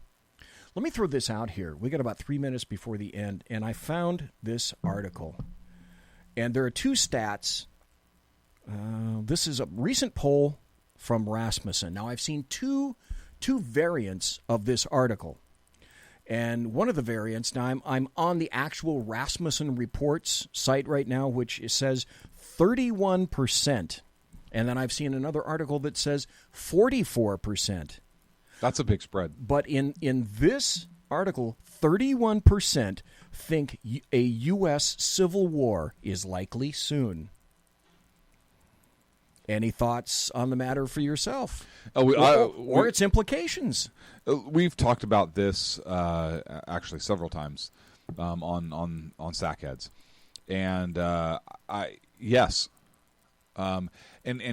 Let me throw this out here. We got about 3 minutes before the end, and I found this article. And there are two stats. This is a recent poll from Rasmussen. Now, I've seen two variants of this article. And one of the variants, now I'm on the actual Rasmussen Reports site right now, which says 31%. And then I've seen another article that says 44%. That's a big spread. But in this article, 31% think a U.S. civil war is likely soon. Any thoughts on the matter for yourself? Or its implications? We've talked about this actually several times on Sackheads. And yes. And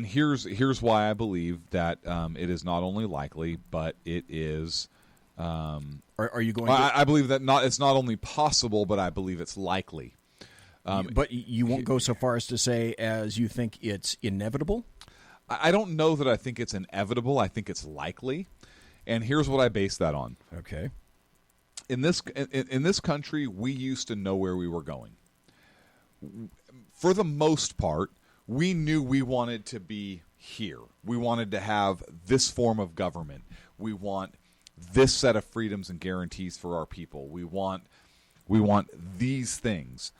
here's why I believe that it is not only likely, but it is. Are you going? I believe that it's not only possible, but I believe it's likely. But you won't go so far as to say as you think it's inevitable? I don't know that I think it's inevitable. I think it's likely. And here's what I base that on. Okay. In this country, we used to know where we were going. For the most part, we knew we wanted to be here. We wanted to have this form of government. We want this set of freedoms and guarantees for our people. We want these things.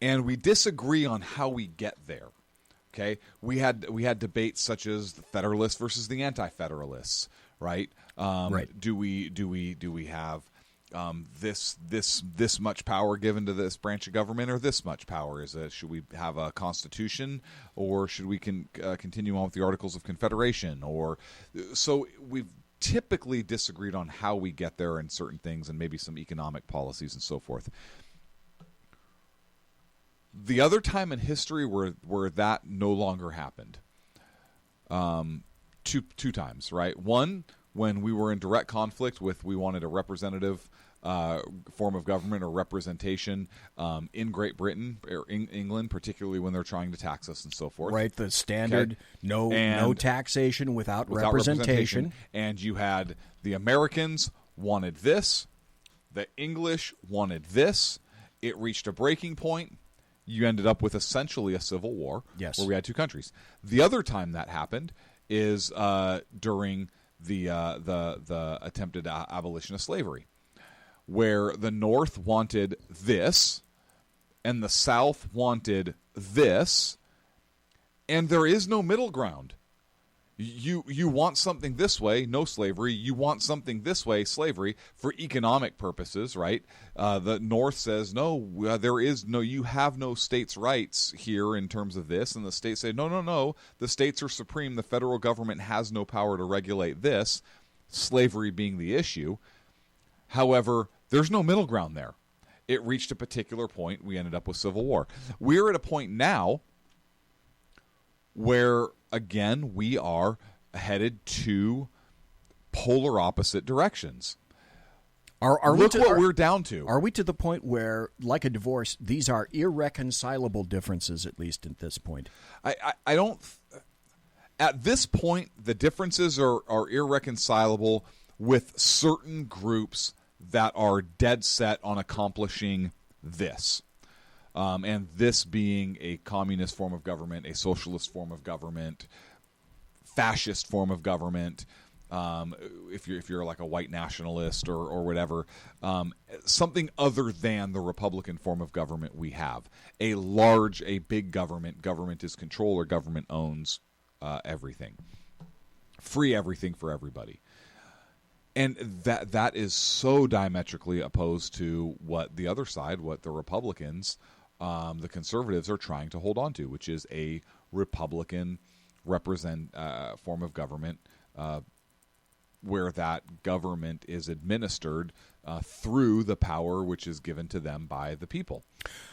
And we disagree on how we get there. Okay? We had debates such as the Federalists versus the Anti-Federalists, right? Right. Do we have this much power given to this branch of government, or this much power? Should we have a constitution, or should we continue on with the Articles of Confederation? So we've typically disagreed on how we get there in certain things, and maybe some economic policies and so forth. The other time in history where that no longer happened, two times, right? One, when we were in direct conflict we wanted a representative form of government or representation in Great Britain or England, particularly when they're trying to tax us and so forth. Right, the standard no taxation without representation. And you had the Americans wanted this, the English wanted this. It reached a breaking point. You ended up with essentially a civil war, yes, where we had two countries. The other time that happened is during the attempted abolition of slavery, where the North wanted this and the South wanted this, and there is no middle ground. You want something this way, no slavery. You want something this way, slavery, for economic purposes, right? The North says, no, there is no, you have no states' rights here in terms of this. And the states say, no, the states are supreme. The federal government has no power to regulate this, slavery being the issue. However, there's no middle ground there. It reached a particular point. We ended up with civil war. We're at a point now where, again, we are headed to polar opposite directions. Look what we're down to. Are we to the point where, like a divorce, these are irreconcilable differences, at least at this point? I don't... At this point, the differences are irreconcilable with certain groups that are dead set on accomplishing this. And this being a communist form of government, a socialist form of government, fascist form of government, if you're like a white nationalist or whatever, something other than the Republican form of government we have. A big government. Government is control, or government owns everything. Free everything for everybody. And that is so diametrically opposed to what the other side, what the Republicans, the conservatives, are trying to hold on to, which is a Republican form of government, where that government is administered through the power which is given to them by the people.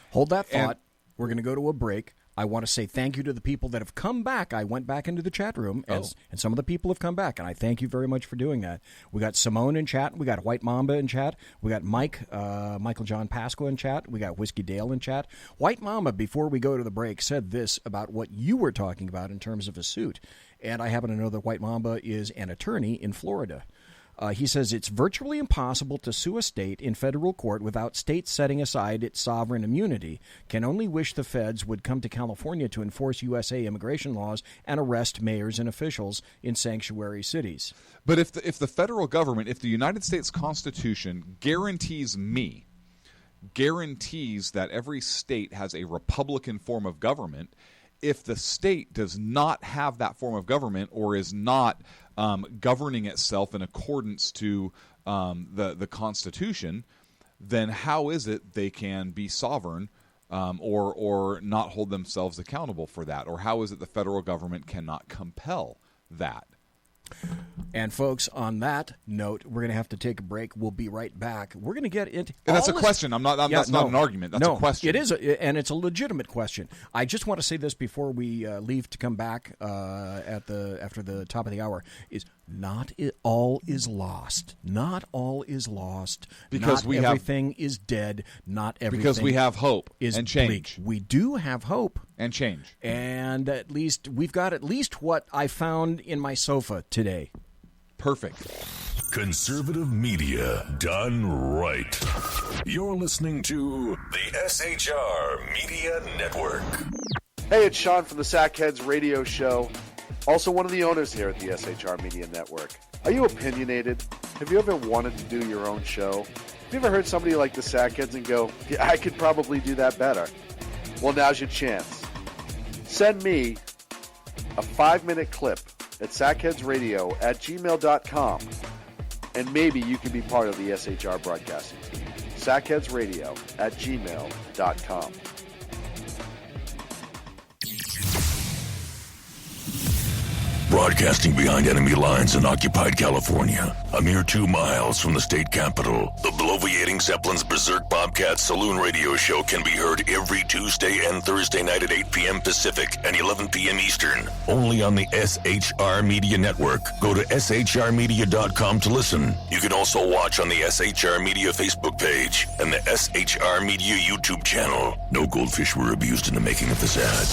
Hold that thought. We're going to go to a break. I want to say thank you to the people that have come back. I went back into the chat room, and some of the people have come back, and I thank you very much for doing that. We got Simone in chat. We got White Mamba in chat. We got Michael John Pasqua in chat. We got Whiskey Dale in chat. White Mamba, before we go to the break, said this about what you were talking about in terms of a suit, and I happen to know that White Mamba is an attorney in Florida. He says it's virtually impossible to sue a state in federal court without states setting aside its sovereign immunity. Can only wish the feds would come to California to enforce USA immigration laws and arrest mayors and officials in sanctuary cities. But if the federal government, if the United States Constitution guarantees that every state has a Republican form of government, if the state does not have that form of government, or is not governing itself in accordance to the Constitution, then how is it they can be sovereign or not hold themselves accountable for that? Or how is it the federal government cannot compel that? And folks, on that note, we're going to have to take a break. We'll be right back. We're going to get into... And that's a question. That's not an argument. That's a question. It is, and it's a legitimate question. I just want to say this before we leave to come back after the top of the hour, is not all is lost. Not all is lost. Because not everything is dead. Not everything because we have hope is and change. Bleak. We do have hope. And change. And at least we've got at least what I found in my sofa today. Perfect. Conservative media done right. You're listening to the SHR Media Network. Hey, it's Sean from the Sackheads Radio Show. Also one of the owners here at the SHR Media Network. Are you opinionated? Have you ever wanted to do your own show? Have you ever heard somebody like the Sackheads and go, yeah, I could probably do that better? Well, now's your chance. Send me a 5-minute clip at sackheadsradio@gmail.com, and maybe you can be part of the SHR broadcasting team. sackheadsradio@gmail.com. Broadcasting behind enemy lines in occupied California, a mere 2 miles from the state capitol, the bloviating Zeppelin's Berserk Bobcat Saloon Radio Show can be heard every Tuesday and Thursday night at 8 p.m. Pacific and 11 p.m. Eastern, only on the SHR Media Network. Go to shrmedia.com to listen. You can also watch on the SHR Media Facebook page and the SHR Media YouTube channel. No goldfish were abused in the making of this ad.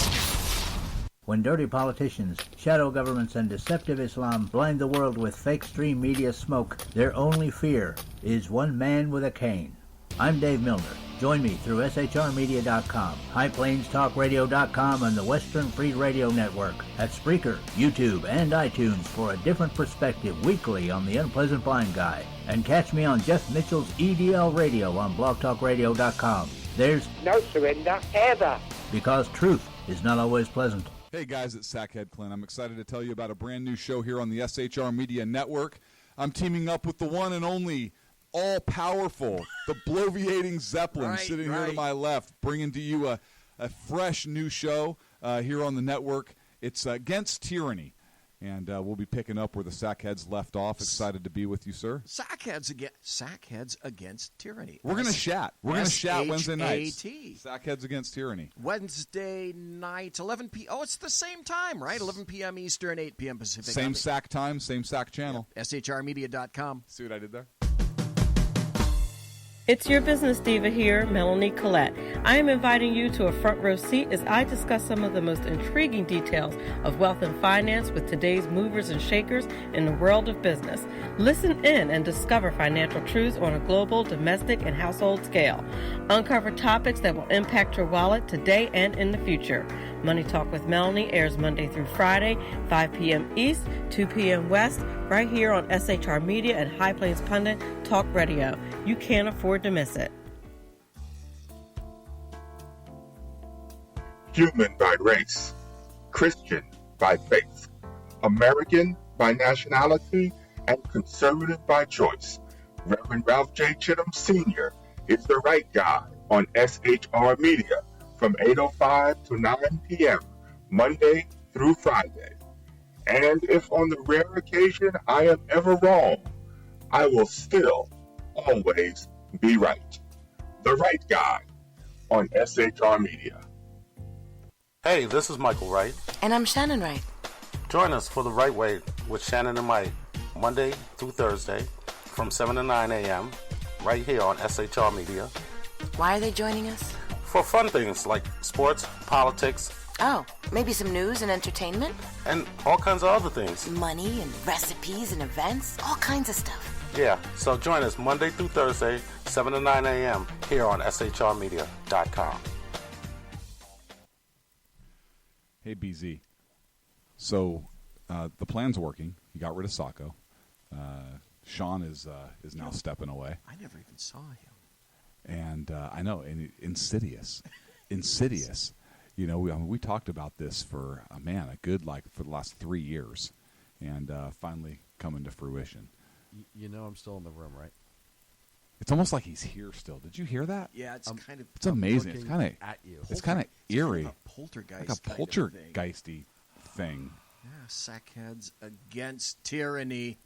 When dirty politicians, shadow governments, and deceptive Islam blind the world with fake stream media smoke, their only fear is one man with a cane. I'm Dave Milner. Join me through shrmedia.com, highplainstalkradio.com, and the Western Free Radio Network at Spreaker, YouTube, and iTunes for a different perspective weekly on the Unpleasant Blind Guy. And catch me on Jeff Mitchell's EDL Radio on blogtalkradio.com. There's no surrender ever, because truth is not always pleasant. Hey guys, it's Sackhead Clint. I'm excited to tell you about a brand new show here on the SHR Media Network. I'm teaming up with the one and only all-powerful, the bloviating Zeppelin, sitting here to my left, bringing to you a fresh new show here on the network. It's Against Tyranny. And we'll be picking up where the Sackheads left off. Excited to be with you, sir. Sackheads Against Tyranny. We're going to chat. We're going to chat Wednesday nights. Sackheads Against Tyranny. Wednesday night, 11 p.m. Oh, it's the same time, right? 11 p.m. Eastern, 8 p.m. Pacific. Same SAC time, same SAC channel. Yep. SHRmedia.com. See what I did there? It's your business diva here, Melanie Collette. I am inviting you to a front row seat as I discuss some of the most intriguing details of wealth and finance with today's movers and shakers in the world of business. Listen in and discover financial truths on a global, domestic, and household scale. Uncover topics that will impact your wallet today and in the future. Money Talk with Melanie airs Monday through Friday, 5 p.m. East, 2 p.m. West, right here on SHR Media and High Plains Pundit Talk Radio. You can't afford to miss it. Human by race, Christian by faith, American by nationality, and conservative by choice. Reverend Ralph J. Chittum Sr. is the right guy on SHR Media from 8:05 to 9 p.m. Monday through Friday. And if on the rare occasion I am ever wrong, I will still always be right. The right guy on SHR Media. Hey, this is Michael Wright. And I'm Shannon Wright. Join us for The Right Way with Shannon and Mike, Monday through Thursday from 7 to 9 a.m. right here on SHR Media. Why are they joining us? For fun things like sports, politics. Oh, maybe some news and entertainment? And all kinds of other things. Money and recipes and events, all kinds of stuff. Yeah, so join us Monday through Thursday, 7 to 9 a.m. here on shrmedia.com. Hey, BZ. So the plan's working. You got rid of Sacco. Sean is now stepping away. I never even saw him. And I know, and insidious. You know, we talked about this for a good for the last 3 years, and finally coming to fruition. You know I'm still in the room, right? It's almost like he's here still. Did you hear that? Yeah, it's kind of. It's amazing. It's kind of at you. It's kind of eerie. Kind of poltergeist. Like a poltergeisty thing. Yeah, Sackheads Against Tyranny.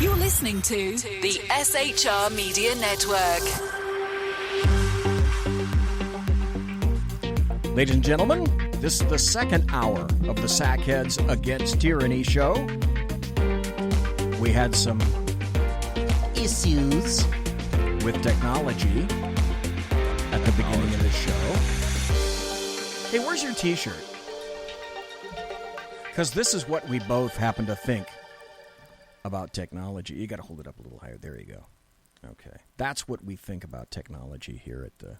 You're listening to the SHR Media Network. Ladies and gentlemen, this is the second hour of the Sackheads Against Tyranny show. We had some issues with technology at the beginning of the show. Hey, where's your t-shirt? Because this is what we both happen to think about technology. You got to hold it up a little higher. There you go. Okay. That's what we think about technology here at the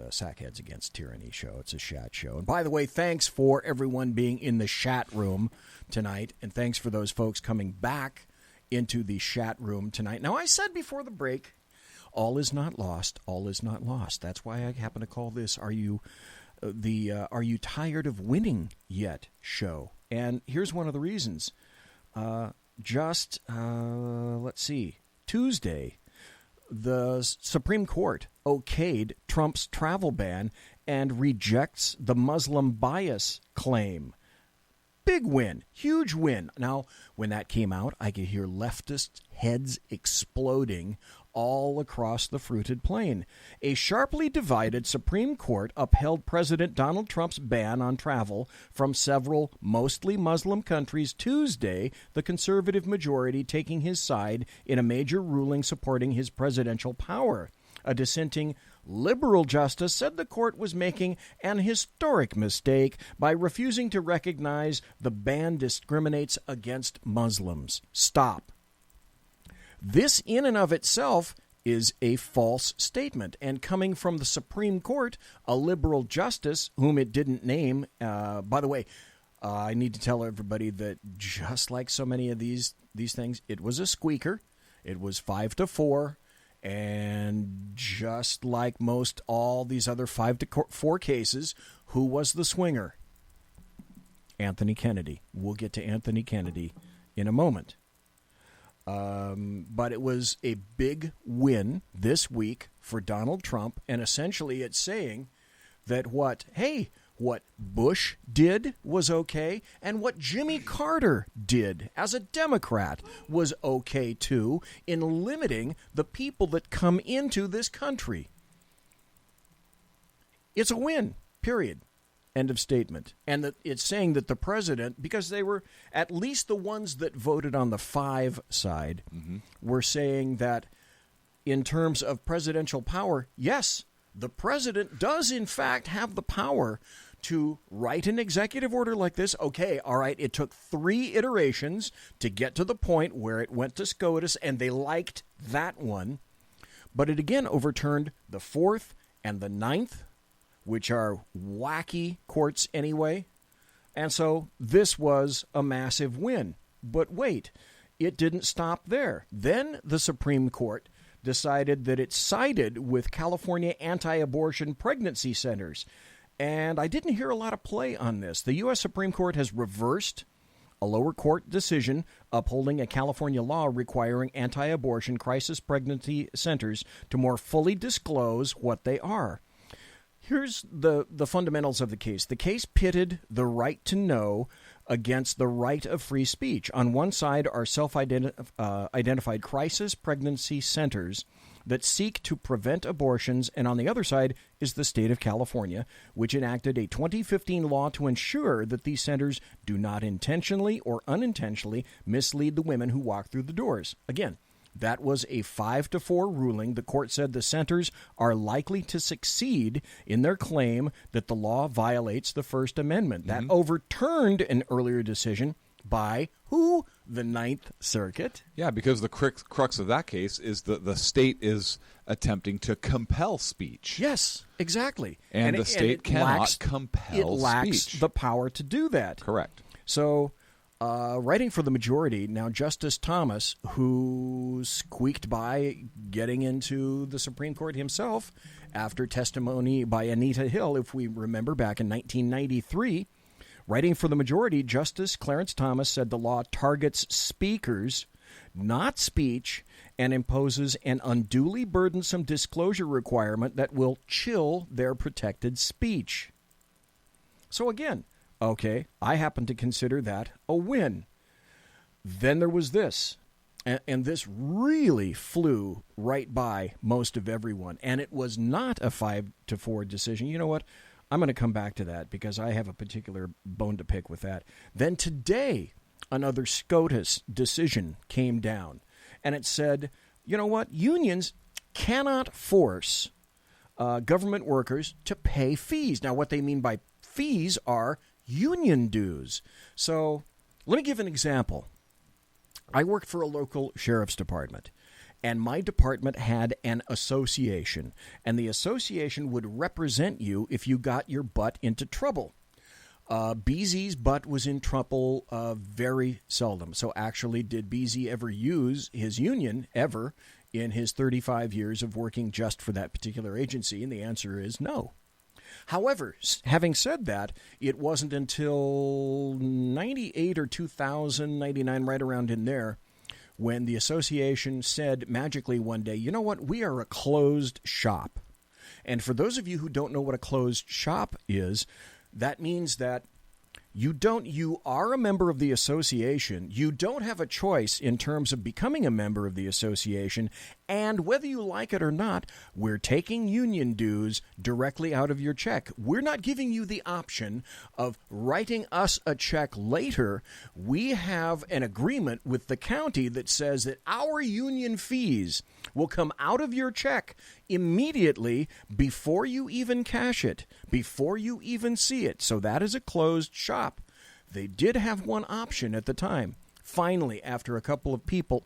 Sackheads Against Tyranny show. It's a chat show. And by the way, thanks for everyone being in the chat room tonight, and thanks for those folks coming back into the chat room tonight. Now, I said before the break, all is not lost. All is not lost. That's why I happen to call this Are You Tired of Winning Yet show. And here's one of the reasons. Let's see, Tuesday, the Supreme Court okayed Trump's travel ban and rejects the Muslim bias claim. Big win, huge win. Now, when that came out, I could hear leftist heads exploding all across the fruited plain. A sharply divided Supreme Court upheld President Donald Trump's ban on travel from several mostly Muslim countries Tuesday, the conservative majority taking his side in a major ruling supporting his presidential power. A dissenting liberal justice said the court was making an historic mistake by refusing to recognize the ban discriminates against Muslims. Stop. This in and of itself is a false statement, and coming from the Supreme Court, a liberal justice whom it didn't name. By the way, I need to tell everybody that just like so many of these things, it was a squeaker. It was 5-4. And just like most all these other 5-4 cases, who was the swinger? Anthony Kennedy. We'll get to Anthony Kennedy in a moment. But it was a big win this week for Donald Trump, and essentially it's saying that what Bush did was okay, and what Jimmy Carter did as a Democrat was okay too, in limiting the people that come into this country. It's a win, period. End of statement. And that it's saying that the president, because they were at least the ones that voted on the 5 side, were saying that in terms of presidential power, yes, the president does in fact have the power to write an executive order like this. Okay, all right, it took 3 iterations to get to the point where it went to SCOTUS, and they liked that one. But it again overturned the 4th and the 9th, which are wacky courts anyway. And so this was a massive win. But wait, it didn't stop there. Then the Supreme Court decided that it sided with California anti-abortion pregnancy centers. And I didn't hear a lot of play on this. The U.S. Supreme Court has reversed a lower court decision upholding a California law requiring anti-abortion crisis pregnancy centers to more fully disclose what they are. Here's the fundamentals of the case. The case pitted the right to know against the right of free speech. On one side are self-identified crisis pregnancy centers that seek to prevent abortions, and on the other side is the state of California, which enacted a 2015 law to ensure that these centers do not intentionally or unintentionally mislead the women who walk through the doors. Again, that was a 5-4 ruling. The court said the centers are likely to succeed in their claim that the law violates the First Amendment. That overturned an earlier decision by who? The Ninth Circuit. Yeah, because the crux of that case is that the state is attempting to compel speech. Yes, exactly. And the state cannot compel speech. It lacks the power to do that. Correct. So, writing for the majority, now Justice Thomas, who squeaked by getting into the Supreme Court himself after testimony by Anita Hill, if we remember back in 1993, writing for the majority, Justice Clarence Thomas said the law targets speakers, not speech, and imposes an unduly burdensome disclosure requirement that will chill their protected speech. So again, okay, I happen to consider that a win. Then there was this, and this really flew right by most of everyone, and it was not a 5-4 decision. You know what? I'm going to come back to that because I have a particular bone to pick with that. Then today, another SCOTUS decision came down, and it said, you know what? Unions cannot force government workers to pay fees. Now, what they mean by fees are union dues. So let me give an example. I worked for a local sheriff's department, and my department had an association, and the association would represent you if you got your butt into trouble. BZ's butt was in trouble very seldom. So actually, did BZ ever use his union ever in his 35 years of working just for that particular agency? And the answer is no. However, having said that, it wasn't until 98 or 2000, 99, right around in there, when the association said magically one day, you know what, we are a closed shop. And for those of you who don't know what a closed shop is, that means that you are a member of the association. You don't have a choice in terms of becoming a member of the association. And whether you like it or not, we're taking union dues directly out of your check. We're not giving you the option of writing us a check later. We have an agreement with the county that says that our union fees will come out of your check immediately before you even cash it, before you even see it. So that is a closed shop. They did have one option at the time. Finally, after a couple of people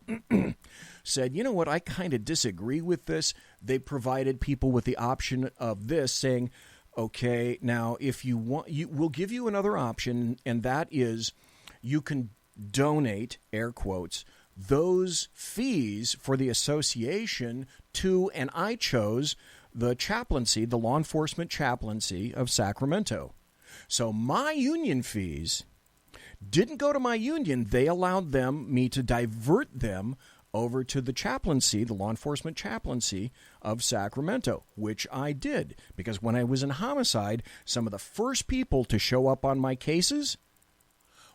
said, you know what, I kind of disagree with this, they provided people with the option of this, saying, okay, now if you want, we'll give you another option, and that is you can donate, air quotes, those fees for the association to, and I chose the chaplaincy, the law enforcement chaplaincy of Sacramento. So my union fees didn't go to my union. They allowed me to divert them over to the chaplaincy, the law enforcement chaplaincy of Sacramento, which I did. Because when I was in homicide, some of the first people to show up on my cases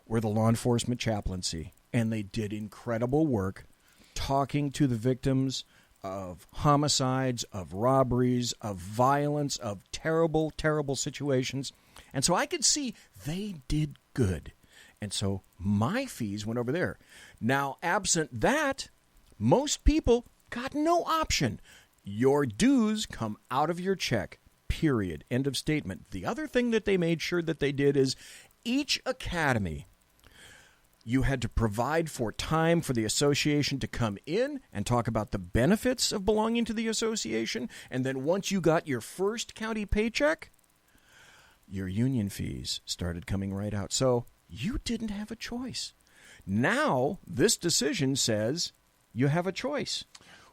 were the law enforcement chaplaincy. And they did incredible work talking to the victims of homicides, of robberies, of violence, of terrible, terrible situations. And so I could see they did good. And so my fees went over there. Now, absent that, most people got no option. Your dues come out of your check, period. End of statement. The other thing that they made sure that they did is each academy, you had to provide for time for the association to come in and talk about the benefits of belonging to the association. And then once you got your first county paycheck, your union fees started coming right out. So you didn't have a choice. Now, this decision says you have a choice.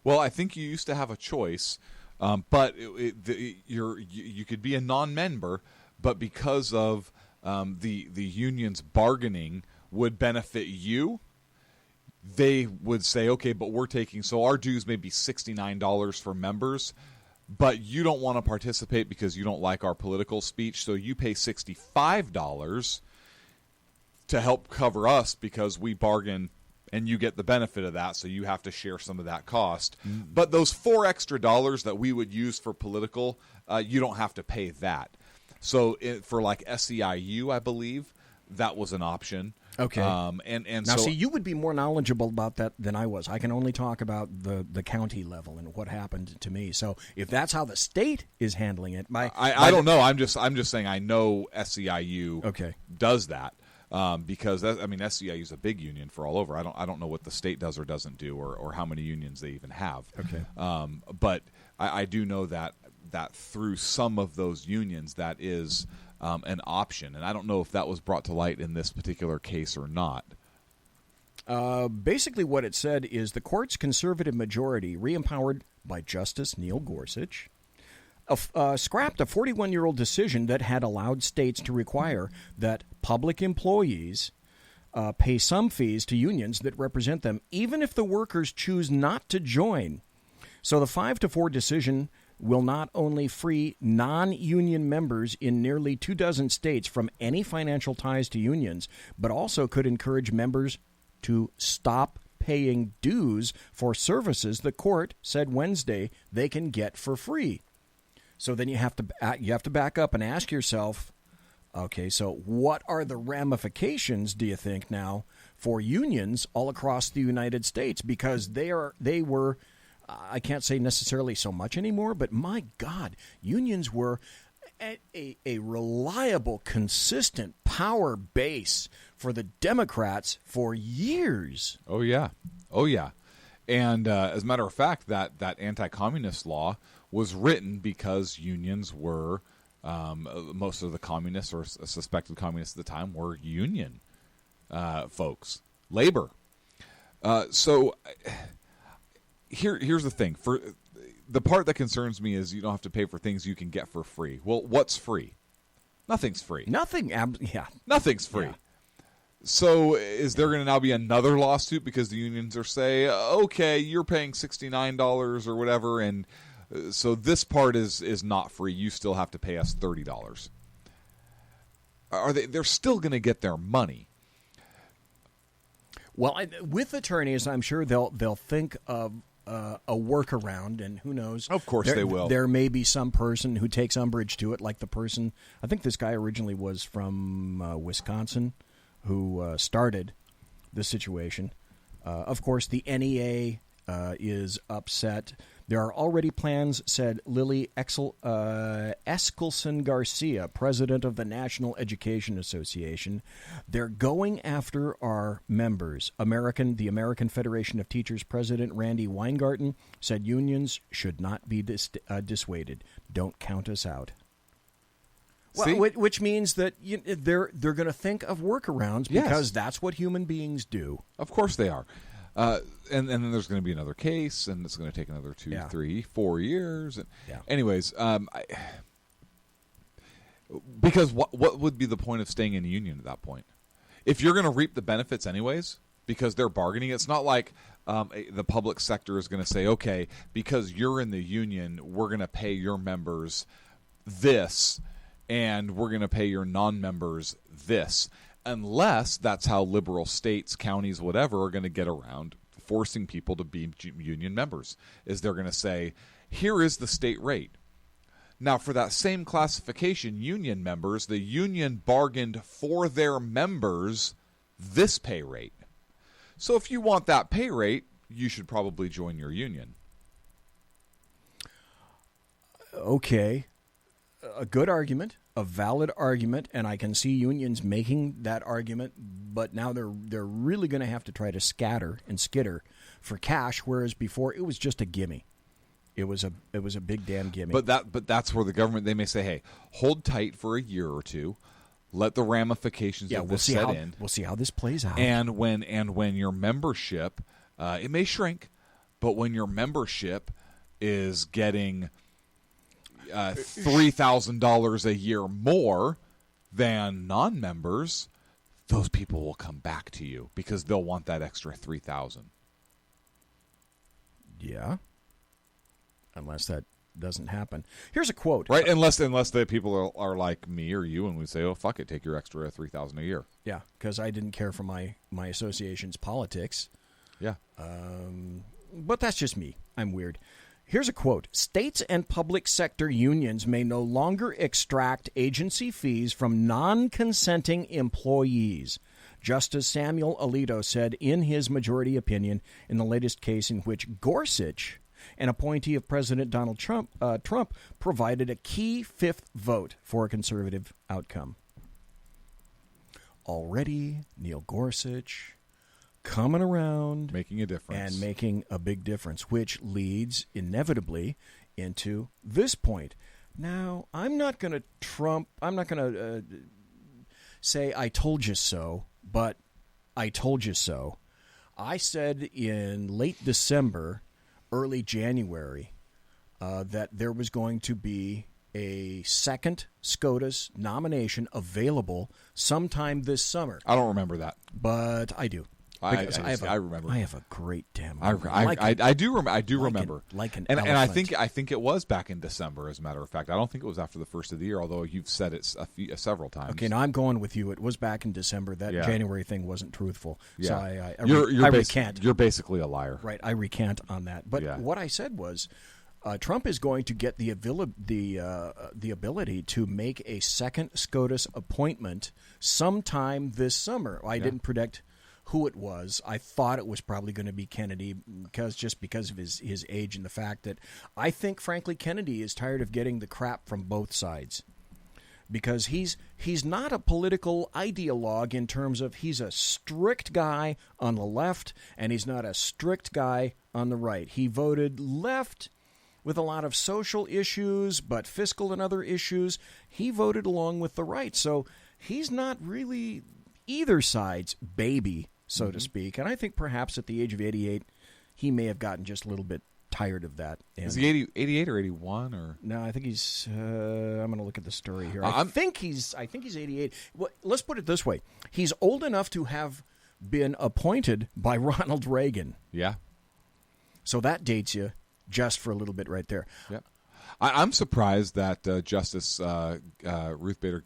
Well, I think you used to have a choice, but you could be a non-member, but because of the union's bargaining would benefit you, they would say, okay, but we're taking, so our dues may be $69 for members, but you don't want to participate because you don't like our political speech, so you pay $65 to help cover us because we bargain and you get the benefit of that, so you have to share some of that cost. But those $4 extra that we would use for political, you don't have to pay that. So for like SEIU, I believe, that was an option. Okay. And now, so, see, you would be more knowledgeable about that than I was. I can only talk about the county level and what happened to me. So if that's how the state is handling it, I don't know. I'm just saying I know SEIU does that. Because SEIU is a big union for all over. I don't know what the state does or doesn't do, or how many unions they even have. Okay. But I do know that through some of those unions that is an option, and I don't know if that was brought to light in this particular case or not. Basically, what it said is the court's conservative majority, re-empowered by Justice Neil Gorsuch, scrapped a 41-year-old decision that had allowed states to require that public employees pay some fees to unions that represent them, even if the workers choose not to join. So the 5-4 decision will not only free non-union members in nearly 24 states from any financial ties to unions, but also could encourage members to stop paying dues for services the court said Wednesday they can get for free. So then you have to back up and ask yourself, okay, so what are the ramifications, do you think, now for unions all across the United States? Because they were, I can't say necessarily so much anymore, but my God, unions were a reliable, consistent power base for the Democrats for years. Oh, yeah. And as a matter of fact, that anti-communist law was written because unions were Most of the communists or suspected communists at the time were union folks, labor. So here's the thing. For the part that concerns me is you don't have to pay for things you can get for free. Well, what's free? Nothing's free. Nothing's free. Yeah. So is there going to now be another lawsuit because the unions are say, okay, you're paying $69 or whatever, and so this part is not free. You still have to pay us $30. They're still going to get their money. Well, with attorneys, I'm sure they'll think of a workaround, and who knows? Of course they will. There may be some person who takes umbrage to it, like the person. I think this guy originally was from Wisconsin, who started the situation. Of course, the NEA is upset. There are already plans, said Lily Eskelson Garcia, president of the National Education Association. They're going after our members. The American Federation of Teachers president Randy Weingarten said unions should not be dissuaded. Don't count us out. Well, which means that they're going to think of workarounds because that's what human beings do. Of course they are. And then there's going to be another case, and it's going to take another 2, 3, 4 years. And anyways, because what would be the point of staying in a union at that point? If you're going to reap the benefits anyways, because they're bargaining, it's not like the public sector is going to say, okay, because you're in the union, we're going to pay your members this, and we're going to pay your non-members this. Unless that's how liberal states, counties, whatever, are going to get around forcing people to be union members, is they're going to say, here is the state rate. Now, for that same classification, union members, the union bargained for their members this pay rate. So if you want that pay rate, you should probably join your union. Okay. A good argument, a valid argument, and I can see unions making that argument, but now they're really going to have to try to scatter and skitter for cash, whereas before it was just a gimme. It was a big damn gimme. But that's where the government, they may say, hey, hold tight for a year or two, let the ramifications of this set in. We'll see how this plays out. And when your membership, it may shrink, but when your membership is getting $3,000 a year more than non-members, those people will come back to you because they'll want that extra $3,000. Yeah. Unless that doesn't happen. Here's a quote. Right, unless the people are like me or you and we say, oh, fuck it, take your extra $3,000 a year. Yeah, because I didn't care for my association's politics. Yeah. But that's just me. I'm weird. Here's a quote. States and public sector unions may no longer extract agency fees from non-consenting employees, Justice Samuel Alito said in his majority opinion in the latest case in which Gorsuch, an appointee of President Donald Trump, provided a key fifth vote for a conservative outcome. Already, Neil Gorsuch coming around, making a difference, and making a big difference, which leads inevitably into this point. Now, I'm not going to say I told you so, but I told you so. I said in late December, early January, that there was going to be a second SCOTUS nomination available sometime this summer. I don't remember that, but I do. I remember. I have a great damn. I do remember. And I think it was back in December. As a matter of fact, I don't think it was after the first of the year. Although you've said it several times. Okay, now I'm going with you. It was back in December. That January thing wasn't truthful. Yeah. So I recant. You're basically a liar. Right. I recant on that. But what I said was, Trump is going to get the ability to make a second SCOTUS appointment sometime this summer. I didn't predict who it was. I thought it was probably going to be Kennedy because of his age and the fact that I think, frankly, Kennedy is tired of getting the crap from both sides because he's not a political ideologue in terms of he's a strict guy on the left and he's not a strict guy on the right. He voted left with a lot of social issues, but fiscal and other issues. He voted along with the right. So he's not really either side's baby, so to speak. And I think perhaps at the age of 88, he may have gotten just a little bit tired of that. And is he 88 or 81 or? No, I think he's. I'm going to look at the story here. I think he's 88. Well, let's put it this way: he's old enough to have been appointed by Ronald Reagan. Yeah. So that dates you just for a little bit right there. Yeah. I'm surprised that Justice Ruth Bader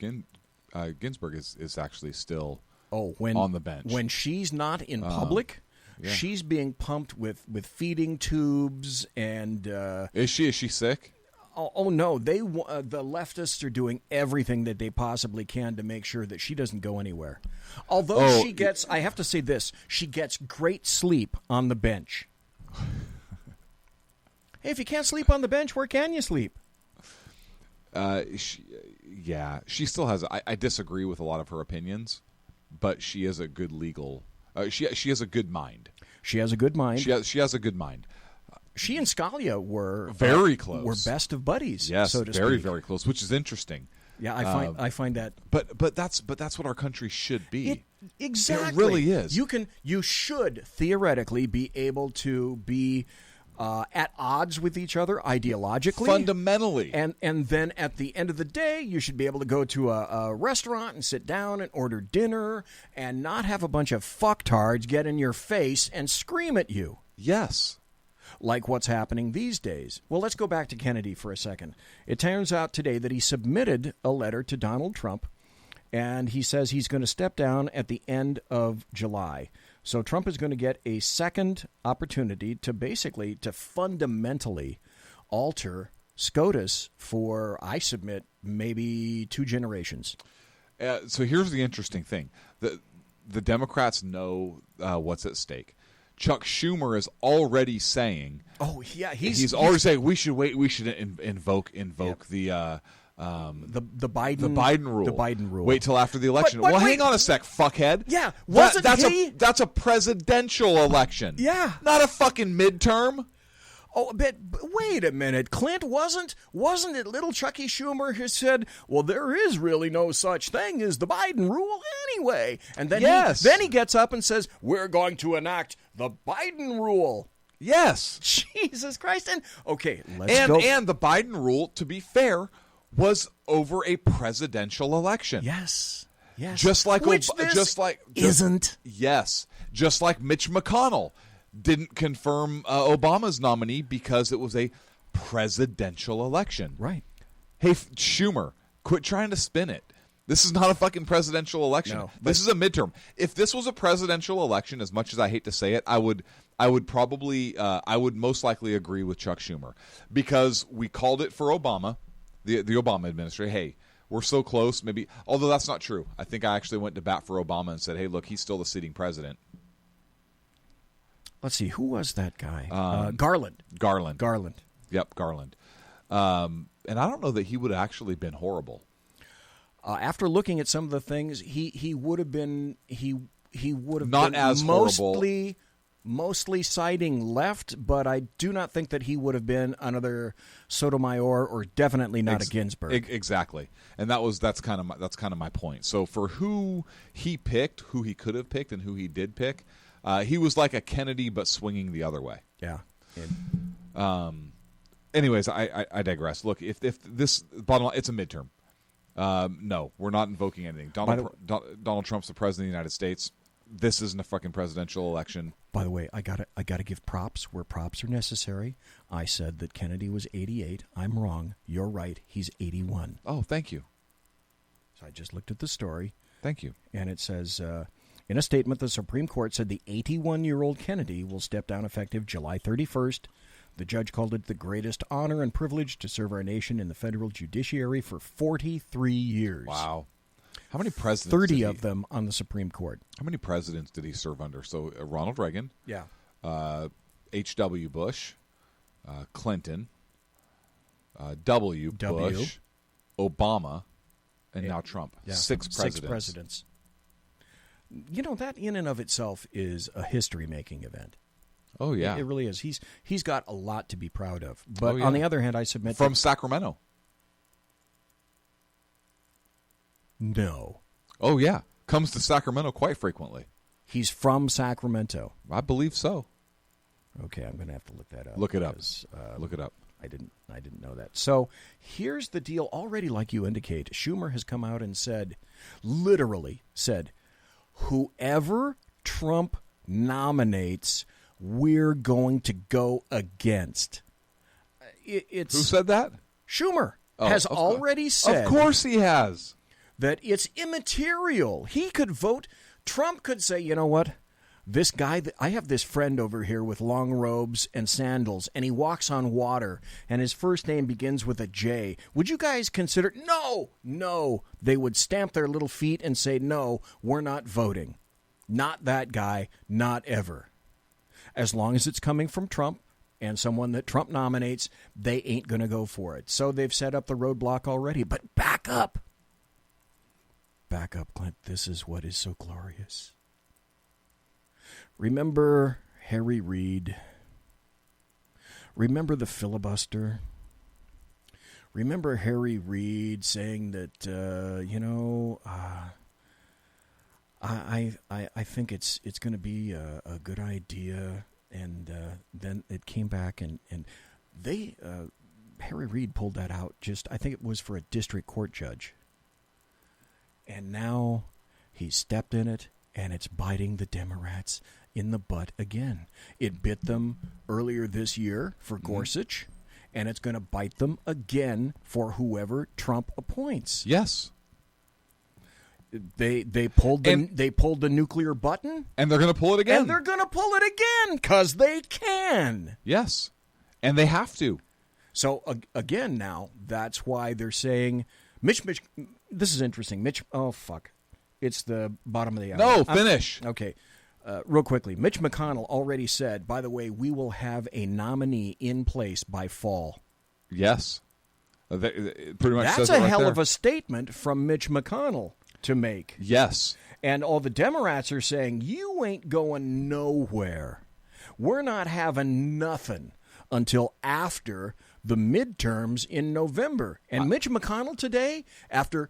Ginsburg is actually still on the bench when she's not in public. Yeah. She's being pumped with feeding tubes and Is she sick? Oh no, the leftists are doing everything that they possibly can to make sure that she doesn't go anywhere. Although she gets, I have to say this, she gets great sleep on the bench. Hey, if you can't sleep on the bench, where can you sleep? She still has. I disagree with a lot of her opinions, but she is a good legal. She has a good mind. She has a good mind. She has a good mind. She and Scalia were very close. Were best of buddies. Yes, so to very speak. very close, which is interesting. Yeah, I find that. But that's what our country should be. Exactly, it really is. You should theoretically be able to be at odds with each other ideologically, fundamentally, and then at the end of the day, you should be able to go to a restaurant and sit down and order dinner and not have a bunch of fucktards get in your face and scream at you. Yes. Like what's happening these days. Well, let's go back to Kennedy for a second. It turns out today that he submitted a letter to Donald Trump, and he says he's going to step down at the end of July. So Trump is going to get a second opportunity to fundamentally alter SCOTUS for, I submit, maybe 2 generations. So here's the interesting thing. The Democrats know what's at stake. Chuck Schumer is already saying. Oh yeah, he's already saying we should wait. We should invoke the Biden rule. The Biden rule. Wait till after the election. But hang on a sec, fuckhead. Yeah, that's a presidential election. Yeah, not a fucking midterm. Oh, but wait a minute. Clint, wasn't it little Chucky Schumer who said, well, there is really no such thing as the Biden rule anyway? And then, he gets up and says, we're going to enact the Biden rule. Yes. Jesus Christ. And, okay, let's go. And the Biden rule, to be fair, was over a presidential election. Yes. Yes. Just like isn't. Yes. Just like Mitch McConnell didn't confirm Obama's nominee because it was a presidential election. Right. Hey, Schumer, quit trying to spin it. This is not a fucking presidential election. No, this is a midterm. If this was a presidential election, as much as I hate to say it, I would most likely agree with Chuck Schumer, because we called it for Obama, the Obama administration. Hey, we're so close. Maybe, although that's not true. I think I actually went to bat for Obama and said, hey, look, he's still the sitting president. Let's see, who was that guy? Garland. Yep, Garland. And I don't know that he would have actually been horrible. After looking at some of the things, he would have been not as horrible. Mostly siding left, but I do not think that he would have been another Sotomayor, or definitely not a Ginsburg. Exactly, and that's kind of my point. So for who he picked, who he could have picked, and who he did pick. He was like a Kennedy, but swinging the other way. Yeah. Anyways, I digress. Look, if this bottom line, it's a midterm. No, we're not invoking anything. Donald Trump's the president of the United States. This isn't a fucking presidential election. By the way, I gotta give props where props are necessary. I said that Kennedy was 88. I'm wrong. You're right. He's 81. Oh, thank you. So I just looked at the story. Thank you. And it says. In a statement, the Supreme Court said the 81-year-old Kennedy will step down effective July 31st. The judge called it the greatest honor and privilege to serve our nation in the federal judiciary for 43 years. Wow. How many presidents? 30 of them on the Supreme Court. How many presidents did he serve under? So Ronald Reagan. Yeah. H.W. Bush. Clinton. W. Bush. Obama. And now Trump. Yeah. 6 presidents. 6 presidents. You know, that in and of itself is a history-making event. Oh, yeah. It really is. He's got a lot to be proud of. But on the other hand, I submit from Sacramento. No. Oh, yeah. Comes to Sacramento quite frequently. He's from Sacramento. I believe so. Okay, I'm going to have to look that up. Look it up. Because, look it up. I didn't know that. So here's the deal. Already, like you indicate, Schumer has come out and said, literally said, whoever Trump nominates, we're going to go against. Who said that? Schumer has already said. Of course he has. That it's immaterial. He could vote. Trump could say, you know what? This guy, I have this friend over here with long robes and sandals, and he walks on water, and his first name begins with a J. Would you guys consider? No. They would stamp their little feet and say, no, we're not voting. Not that guy, not ever. As long as it's coming from Trump and someone that Trump nominates, they ain't going to go for it. So they've set up the roadblock already. But back up. Back up, Clint. This is what is so glorious. Remember Harry Reid? Remember the filibuster? Remember Harry Reid saying that, I think it's going to be a good idea, and then it came back and they Harry Reid pulled that out. I think it was for a district court judge. And now he's stepped in it, and it's biting the Democrats in the butt again. It bit them earlier this year for Gorsuch, and it's going to bite them again for whoever Trump appoints. Yes. They pulled the nuclear button, and they're going to pull it again. And they're going to pull it again because they can. Yes, and they have to. So again, now that's why they're saying Mitch. This is interesting. Mitch. Oh fuck! It's the bottom of the hour. No, finish. Okay. Real quickly, Mitch McConnell already said, by the way, we will have a nominee in place by fall. Yes. Pretty much That's says a it right hell there. of a statement from Mitch McConnell to make. Yes. And all the Democrats are saying, you ain't going nowhere. We're not having nothing until after the midterms in November. And Mitch McConnell today, after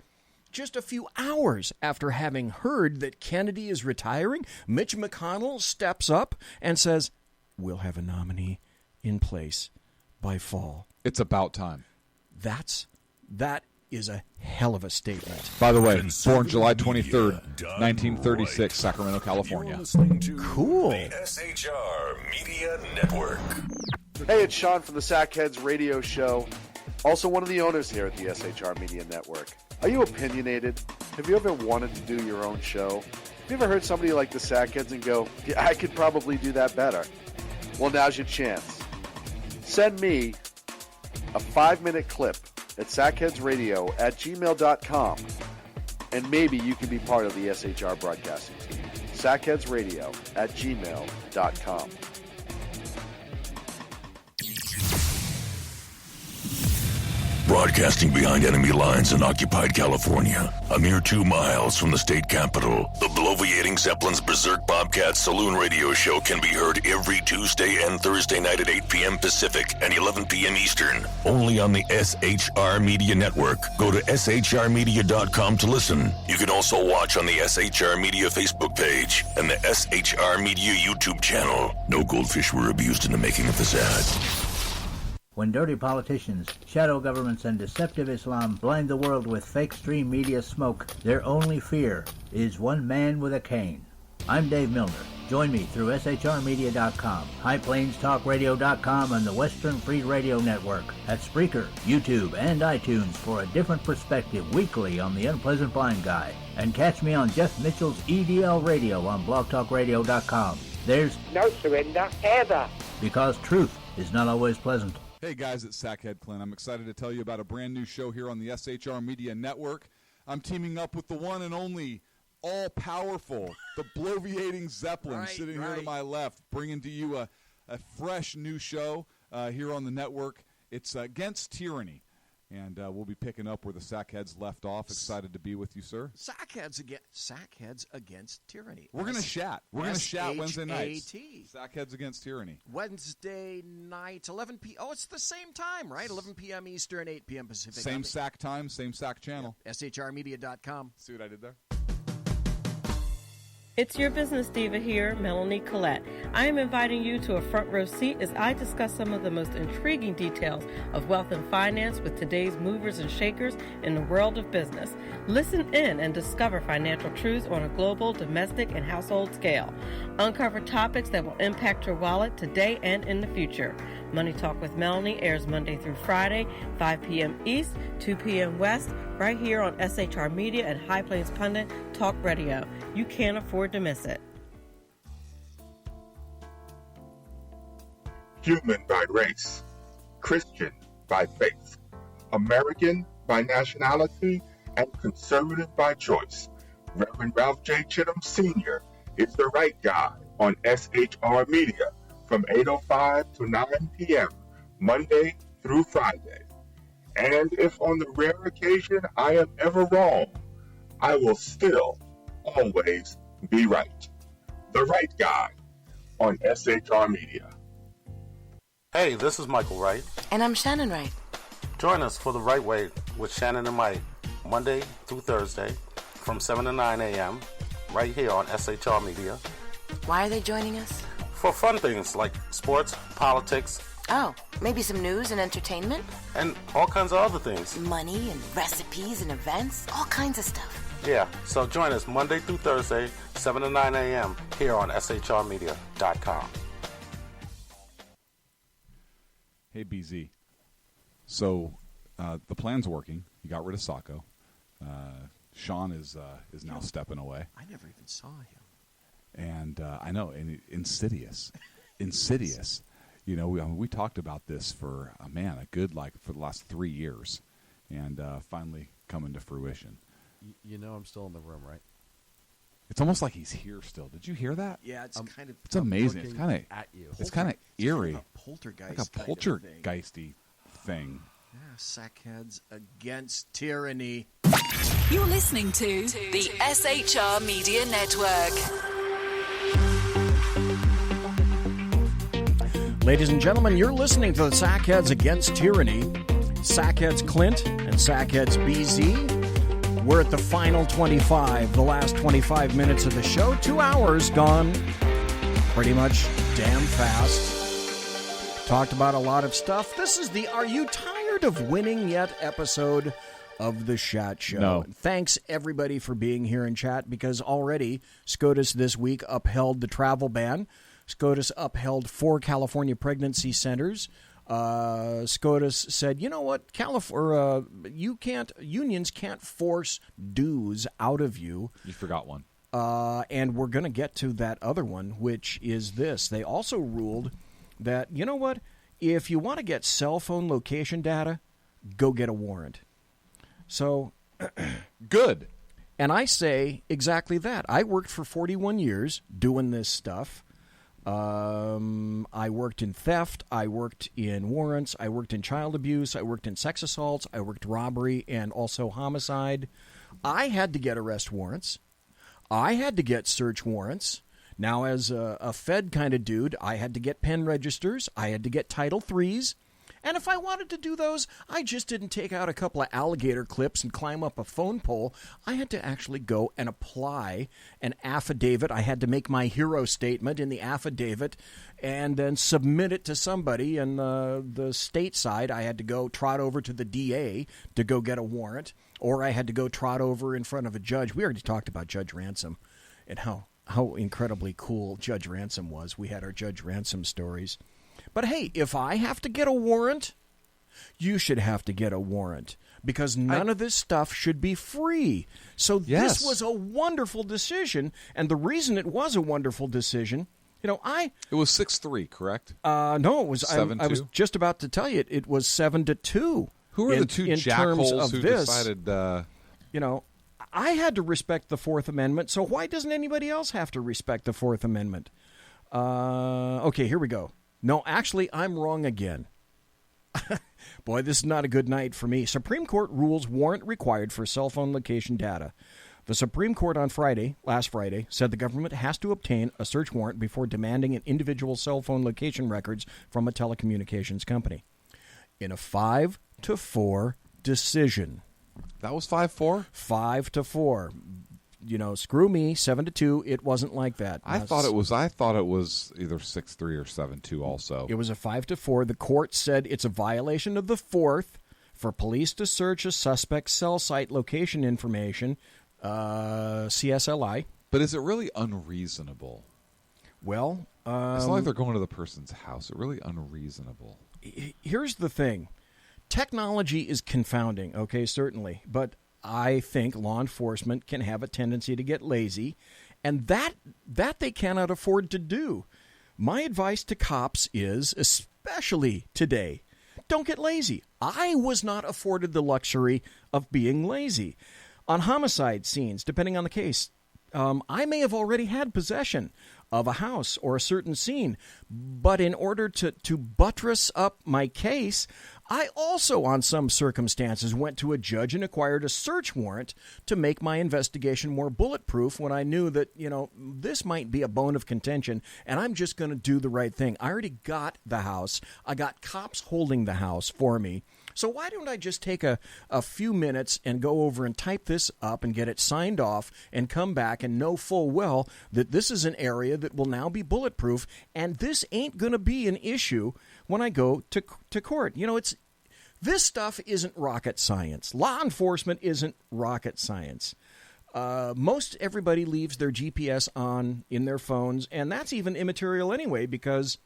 just a few hours after having heard that Kennedy is retiring, Mitch McConnell steps up and says, we'll have a nominee in place by fall. It's about time. That is a hell of a statement. By the way, born July 23rd, 1936, Sacramento, California. Cool. The SHR Media Network. Hey, it's Sean from the Sackheads Radio Show. Also one of the owners here at the SHR Media Network. Are you opinionated? Have you ever wanted to do your own show? Have you ever heard somebody like the Sackheads and go, yeah, I could probably do that better? Well, now's your chance. Send me a 5-minute clip at sackheadsradio@gmail.com, and maybe you can be part of the SHR broadcasting team. sackheadsradio@gmail.com. Broadcasting behind enemy lines in occupied California, a mere 2 miles from the state capitol, the bloviating Zeppelin's Berserk Bobcat Saloon Radio Show can be heard every Tuesday and Thursday night at 8 p.m. Pacific and 11 p.m. Eastern, only on the SHR Media Network. Go to shrmedia.com to listen. You can also watch on the SHR Media Facebook page and the SHR Media YouTube channel. No goldfish were abused in the making of this ad. When dirty politicians, shadow governments, and deceptive Islam blind the world with fake stream media smoke, their only fear is one man with a cane. I'm Dave Milner. Join me through shrmedia.com, highplanestalkradio.com, and the Western Free Radio Network at Spreaker, YouTube, and iTunes for a different perspective weekly on the Unpleasant Blind Guy. And catch me on Jeff Mitchell's EDL Radio on blogtalkradio.com. There's no surrender ever. Because truth is not always pleasant. Hey guys, it's Sackhead Clint. I'm excited to tell you about a brand new show here on the SHR Media Network. I'm teaming up with the one and only all-powerful, the bloviating Zeppelin, sitting here to my left, bringing to you a fresh new show here on the network. It's Against Tyranny. And we'll be picking up where the Sackheads left off. Excited to be with you, sir. Sackheads against tyranny. We're going to chat. We're going to chat Wednesday nights. SHAT. Sackheads against tyranny. Wednesday nights, 11 p.m. Oh, it's the same time, right? 11 p.m. Eastern, 8 p.m. Pacific. Same sack time, same sack channel. Yep. SHRmedia.com. See what I did there? It's your business diva here, Melanie Collette. I am inviting you to a front row seat as I discuss some of the most intriguing details of wealth and finance with today's movers and shakers in the world of business. Listen in and discover financial truths on a global, domestic, and household scale. Uncover topics that will impact your wallet today and in the future. Money Talk with Melanie airs Monday through Friday, 5 p.m. East, 2 p.m. West, right here on SHR Media and High Plains Pundit Talk Radio. You can't afford to miss it. Human by race, Christian by faith, American by nationality, and conservative by choice. Reverend Ralph J. Chittum Sr. is the right guy on SHR Media from 8:05 to 9 p.m. Monday through Friday. And if on the rare occasion I am ever wrong, I will still always be right. The right guy on SHR Media. Hey, this is Michael Wright. And I'm Shannon Wright. Join us for The Right Way with Shannon and Mike, Monday through Thursday from 7 to 9 a.m. right here on SHR Media. Why are they joining us? For fun things like sports, politics. Oh, maybe some news and entertainment? And all kinds of other things. Money and recipes and events, all kinds of stuff. Yeah, so join us Monday through Thursday, 7 to 9 a.m. here on shrmedia.com. Hey, BZ. So the plan's working. You got rid of Sacco. Sean is now stepping away. I never even saw him. And I know, and insidious. You know, we talked about this for, for the last 3 years, and finally coming to fruition. You know I'm still in the room, right? It's almost like he's here still. Did you hear that? Yeah, it's kind of... It's amazing. It's kind of at you. It's kind of eerie. Kind of a poltergeist. Like a poltergeisty thing. Yeah, Sackheads against tyranny. You're listening to the SHR Media Network. Ladies and gentlemen, you're listening to the Sackheads Against Tyranny. Sackheads Clint and Sackheads BZ. We're at the final 25, the last 25 minutes of the show. 2 hours gone pretty much damn fast. Talked about a lot of stuff. This is the Are You Tired of Winning Yet episode of the Chat Show. No. Thanks, everybody, for being here in chat, because already SCOTUS this week upheld the travel ban. SCOTUS upheld 4 California pregnancy centers. SCOTUS said, you know what, unions can't force dues out of you. You forgot one. And we're going to get to that other one, which is this. They also ruled that, you know what, if you want to get cell phone location data, go get a warrant. So, good. And I say exactly that. I worked for 41 years doing this stuff. I worked in theft, I worked in warrants, I worked in child abuse, I worked in sex assaults, I worked robbery and also homicide. I had to get arrest warrants. I had to get search warrants. Now, as a Fed kind of dude, I had to get pen registers, I had to get Title IIIs. And if I wanted to do those, I just didn't take out a couple of alligator clips and climb up a phone pole. I had to actually go and apply an affidavit. I had to make my hero statement in the affidavit and then submit it to somebody. And the state side, I had to go trot over to the DA to go get a warrant, or I had to go trot over in front of a judge. We already talked about Judge Ransom and how incredibly cool Judge Ransom was. We had our Judge Ransom stories. But hey, if I have to get a warrant, you should have to get a warrant, because none of this stuff should be free. So This was a wonderful decision, and the reason it was a wonderful decision, it was 6-3, correct? No, it was 7-2? I was just about to tell you it was 7-2. Who are the two jackholes who decided? I had to respect the Fourth Amendment, so why doesn't anybody else have to respect the Fourth Amendment? Okay, here we go. No, actually, I'm wrong again. Boy, this is not a good night for me. Supreme Court rules warrant required for cell phone location data. The Supreme Court on last Friday, said the government has to obtain a search warrant before demanding an individual's cell phone location records from a telecommunications company. In a 5-4 decision. That was 5-4? 5-4. Screw me, 7-2. It wasn't like that. I thought it was either 6-3 or 7-2 also. It was a 5-4. The court said it's a violation of the Fourth for police to search a suspect's cell site location information, CSLI. But is it really unreasonable? Well, it's not like they're going to the person's house. It's really unreasonable. Here's the thing. Technology is confounding, okay, certainly. But I think law enforcement can have a tendency to get lazy, and that they cannot afford to do. My advice to cops is, especially today, don't get lazy. I was not afforded the luxury of being lazy. On homicide scenes, depending on the case, I may have already had possession of a house or a certain scene, but in order to buttress up my case, I also, on some circumstances, went to a judge and acquired a search warrant to make my investigation more bulletproof when I knew that, this might be a bone of contention, and I'm just going to do the right thing. I already got the house. I got cops holding the house for me. So why don't I just take a few minutes and go over and type this up and get it signed off and come back and know full well that this is an area that will now be bulletproof, and this ain't going to be an issue when I go to court. This stuff isn't rocket science. Law enforcement isn't rocket science. Most everybody leaves their GPS on in their phones, and that's even immaterial anyway because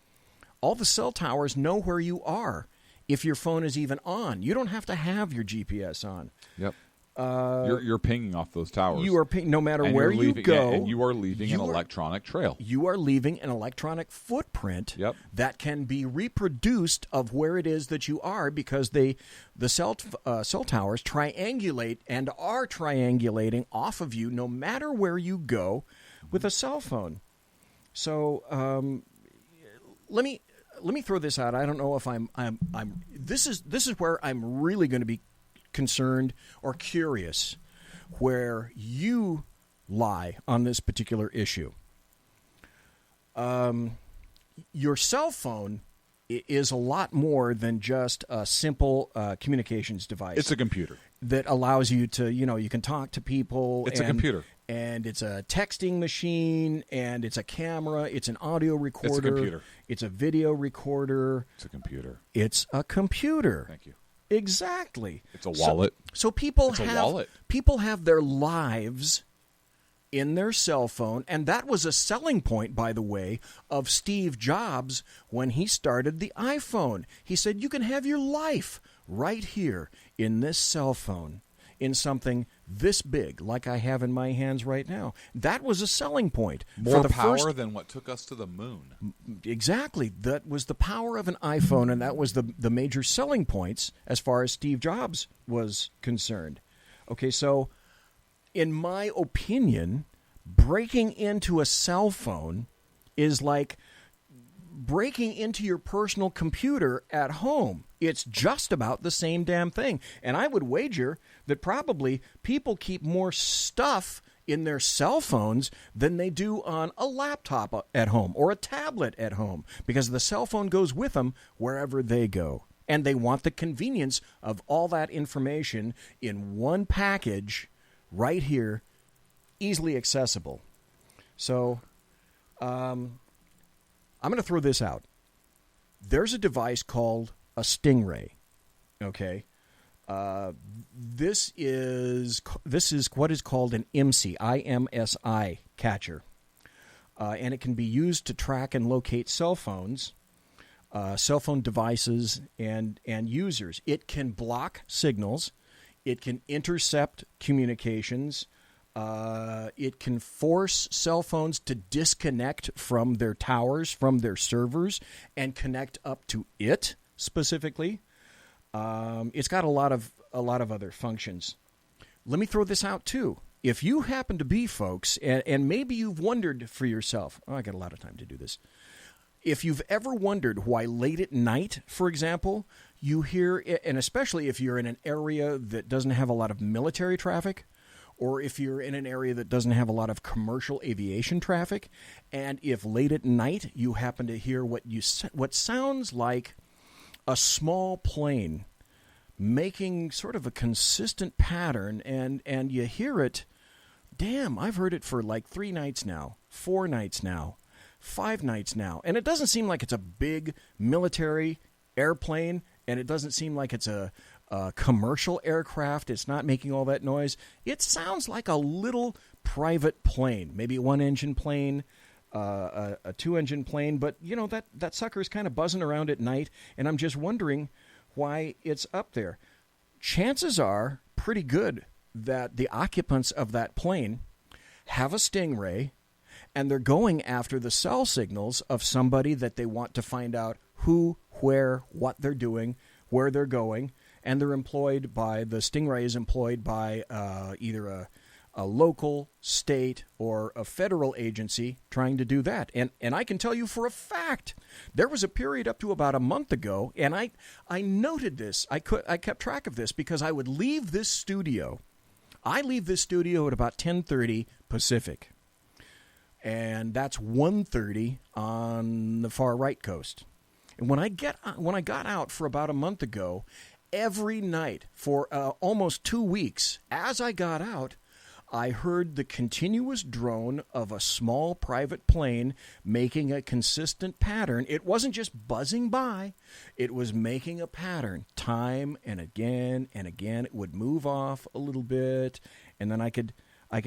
all the cell towers know where you are. If your phone is even on, you don't have to have your GPS on. Yep. You're pinging off those towers. You are no matter where you go. And you are leaving an electronic trail. You are leaving an electronic footprint that can be reproduced of where it is that you are because the cell towers triangulate and are triangulating off of you no matter where you go with a cell phone. So let me throw this out. I don't know if this is where I'm really going to be concerned or curious where you lie on this particular issue. Your cell phone is a lot more than just a simple communications device. It's a computer that allows you to, you can talk to people. It's a computer. And it's a texting machine, and it's a camera, it's an audio recorder. It's a computer. It's a video recorder. It's a computer. It's a computer. Thank you. Exactly. It's a wallet. So people wallet. People have their lives in their cell phone, and that was a selling point, by the way, of Steve Jobs when he started the iPhone. He said, you can have your life right here in this cell phone, in something this big, like I have in my hands right now. That was a selling point. More power than what took us to the moon. Exactly. That was the power of an iPhone, and that was the major selling points as far as Steve Jobs was concerned. Okay, so in my opinion, breaking into a cell phone is like breaking into your personal computer at home. It's just about the same damn thing. And I would wager that probably people keep more stuff in their cell phones than they do on a laptop at home or a tablet at home, because the cell phone goes with them wherever they go. And they want the convenience of all that information in one package right here, easily accessible. So I'm going to throw this out. There's a device called a Stingray. Okay, this is what is called an IMSI catcher, and it can be used to track and locate cell phones, cell phone devices, and users. It can block signals. It can intercept communications. It can force cell phones to disconnect from their towers, from their servers, and connect up to it specifically. It's got a lot of other functions. Let me throw this out too. If you happen to be folks, and maybe you've wondered for yourself, I got a lot of time to do this. If you've ever wondered why late at night, for example, you hear, and especially if you're in an area that doesn't have a lot of military traffic, or if you're in an area that doesn't have a lot of commercial aviation traffic, and if late at night you happen to hear what sounds like a small plane making sort of a consistent pattern, and you hear it, damn, I've heard it for like 3 nights now, 4 nights now, 5 nights now, and it doesn't seem like it's a big military airplane, and it doesn't seem like it's a commercial aircraft. It's not making all that noise. It sounds like a little private plane, maybe a 1-engine plane, a 2-engine plane, but that sucker's kind of buzzing around at night, and I'm just wondering why it's up there. Chances are pretty good that the occupants of that plane have a Stingray, and they're going after the cell signals of somebody that they want to find out who, where, what they're doing, where they're going, and the Stingray is employed by either a local, state, or a federal agency trying to do that. And I can tell you for a fact, there was a period up to about a month ago, and I noted this. I kept track of this because I would leave this studio. I leave this studio at about 10:30 Pacific, and that's 1:30 on the far right coast. And when I got out for about a month ago, every night for almost 2 weeks, as I got out, I heard the continuous drone of a small private plane making a consistent pattern. It wasn't just buzzing by. It was making a pattern time and again and again. It would move off a little bit, and then I could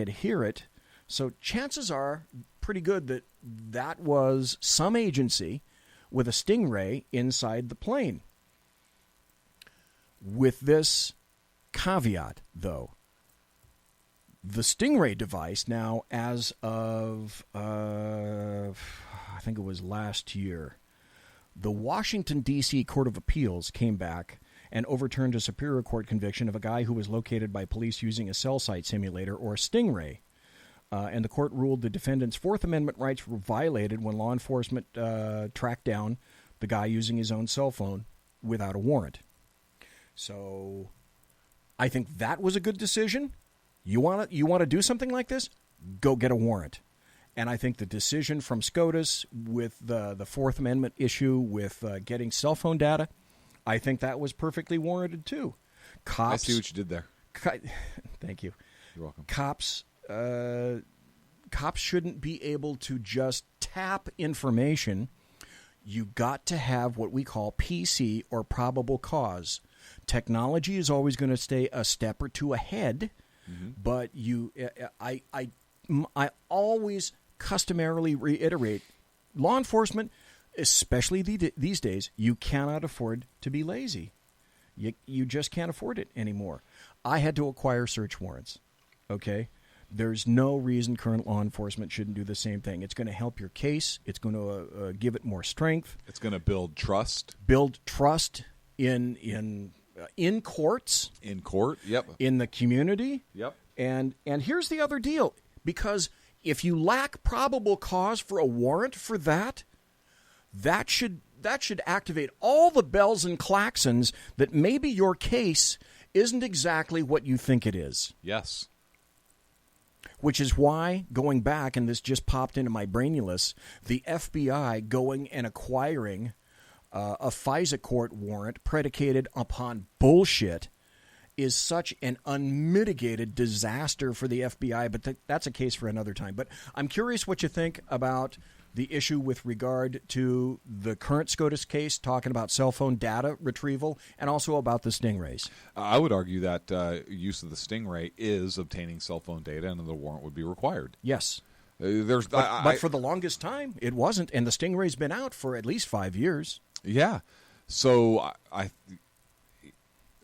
hear it. So chances are pretty good that was some agency with a Stingray inside the plane. With this caveat, though, the Stingray device now, as of, I think it was last year, the Washington, D.C. Court of Appeals came back and overturned a Superior Court conviction of a guy who was located by police using a cell site simulator, or a Stingray. And the court ruled the defendant's Fourth Amendment rights were violated when law enforcement tracked down the guy using his own cell phone without a warrant. So I think that was a good decision. You want to do something like this? Go get a warrant. And I think the decision from SCOTUS with the Fourth Amendment issue with getting cell phone data, I think that was perfectly warranted too. Cops, I see what you did there. Thank you. You're welcome. Cops shouldn't be able to just tap information. You got to have what we call PC, or probable cause. Technology is always going to stay a step or two ahead, but I always customarily reiterate, law enforcement, especially these days, you cannot afford to be lazy. You just can't afford it anymore. I had to acquire search warrants, okay? There's no reason current law enforcement shouldn't do the same thing. It's going to help your case. It's going to give it more strength. It's going to build trust. Build trust in courts. In court, yep. In the community. Yep. And here's the other deal. Because if you lack probable cause for a warrant for that should activate all the bells and klaxons that maybe your case isn't exactly what you think it is. Yes. Which is why, going back, and this just popped into my brainulus, the FBI going and acquiring a FISA court warrant predicated upon bullshit is such an unmitigated disaster for the FBI, but that's a case for another time. But I'm curious what you think about the issue with regard to the current SCOTUS case, talking about cell phone data retrieval, and also about the Stingrays. I would argue that use of the Stingray is obtaining cell phone data, and the warrant would be required. Yes. But for the longest time, it wasn't, and the Stingray's been out for at least 5 years. Yeah. So I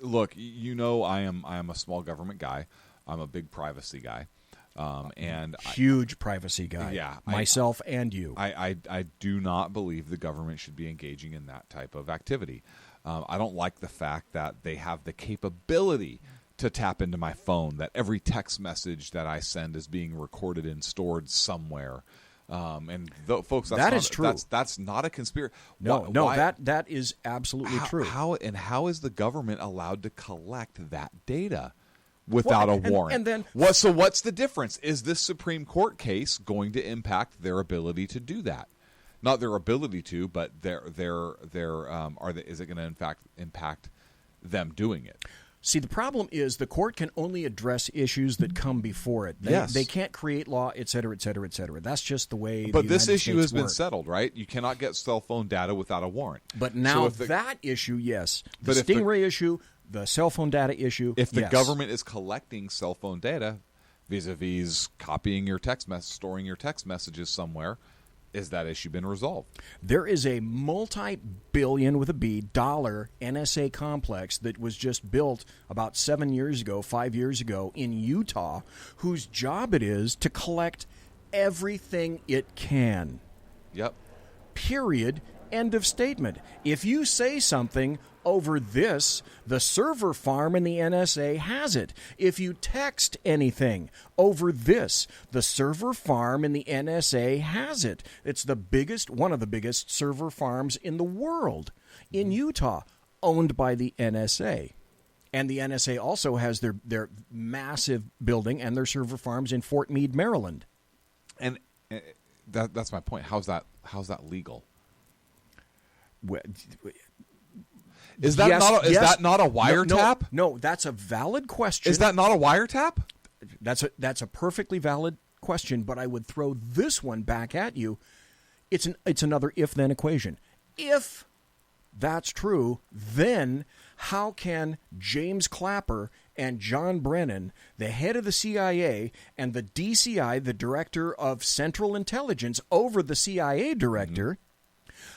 look, I am a small government guy. I'm a big privacy guy. And huge privacy guy. Yeah, myself and you. I do not believe the government should be engaging in that type of activity. I don't like the fact that they have the capability to tap into my phone, that every text message that I send is being recorded and stored somewhere. Folks, that is true. That's not a conspiracy. No, that is absolutely true. How is the government allowed to collect that data without a warrant? And then, so what's the difference? Is this Supreme Court case going to impact their ability to do that? Not their ability to, but is it going to in fact impact them doing it? See, the problem is the court can only address issues that come before it. They can't create law, et cetera, et cetera, et cetera. That's just the way. But this issue has been settled, right? You cannot get cell phone data without a warrant. But now that issue, yes, the Stingray issue, the cell phone data issue. If the government is collecting cell phone data, vis-a-vis copying your text message, storing your text messages somewhere, is that issue been resolved? There is a multi-billion with a B dollar NSA complex that was just built about 5 years ago in Utah, whose job it is to collect everything it can. Yep. Period. End of statement. If you say something over this, the server farm in the NSA has it. If you text anything over this, the server farm in the NSA has it. It's one of the biggest server farms in the world in Utah, owned by the NSA. And the NSA also has their massive building and their server farms in Fort Meade, Maryland. And that's my point. How's that legal? Is that not a wiretap? No, that's a valid question. Is that not a wiretap? That's a perfectly valid question, but I would throw this one back at you. It's another if-then equation. If that's true, then how can James Clapper and John Brennan, the head of the CIA, and the DCI, the director of Central Intelligence over the CIA director,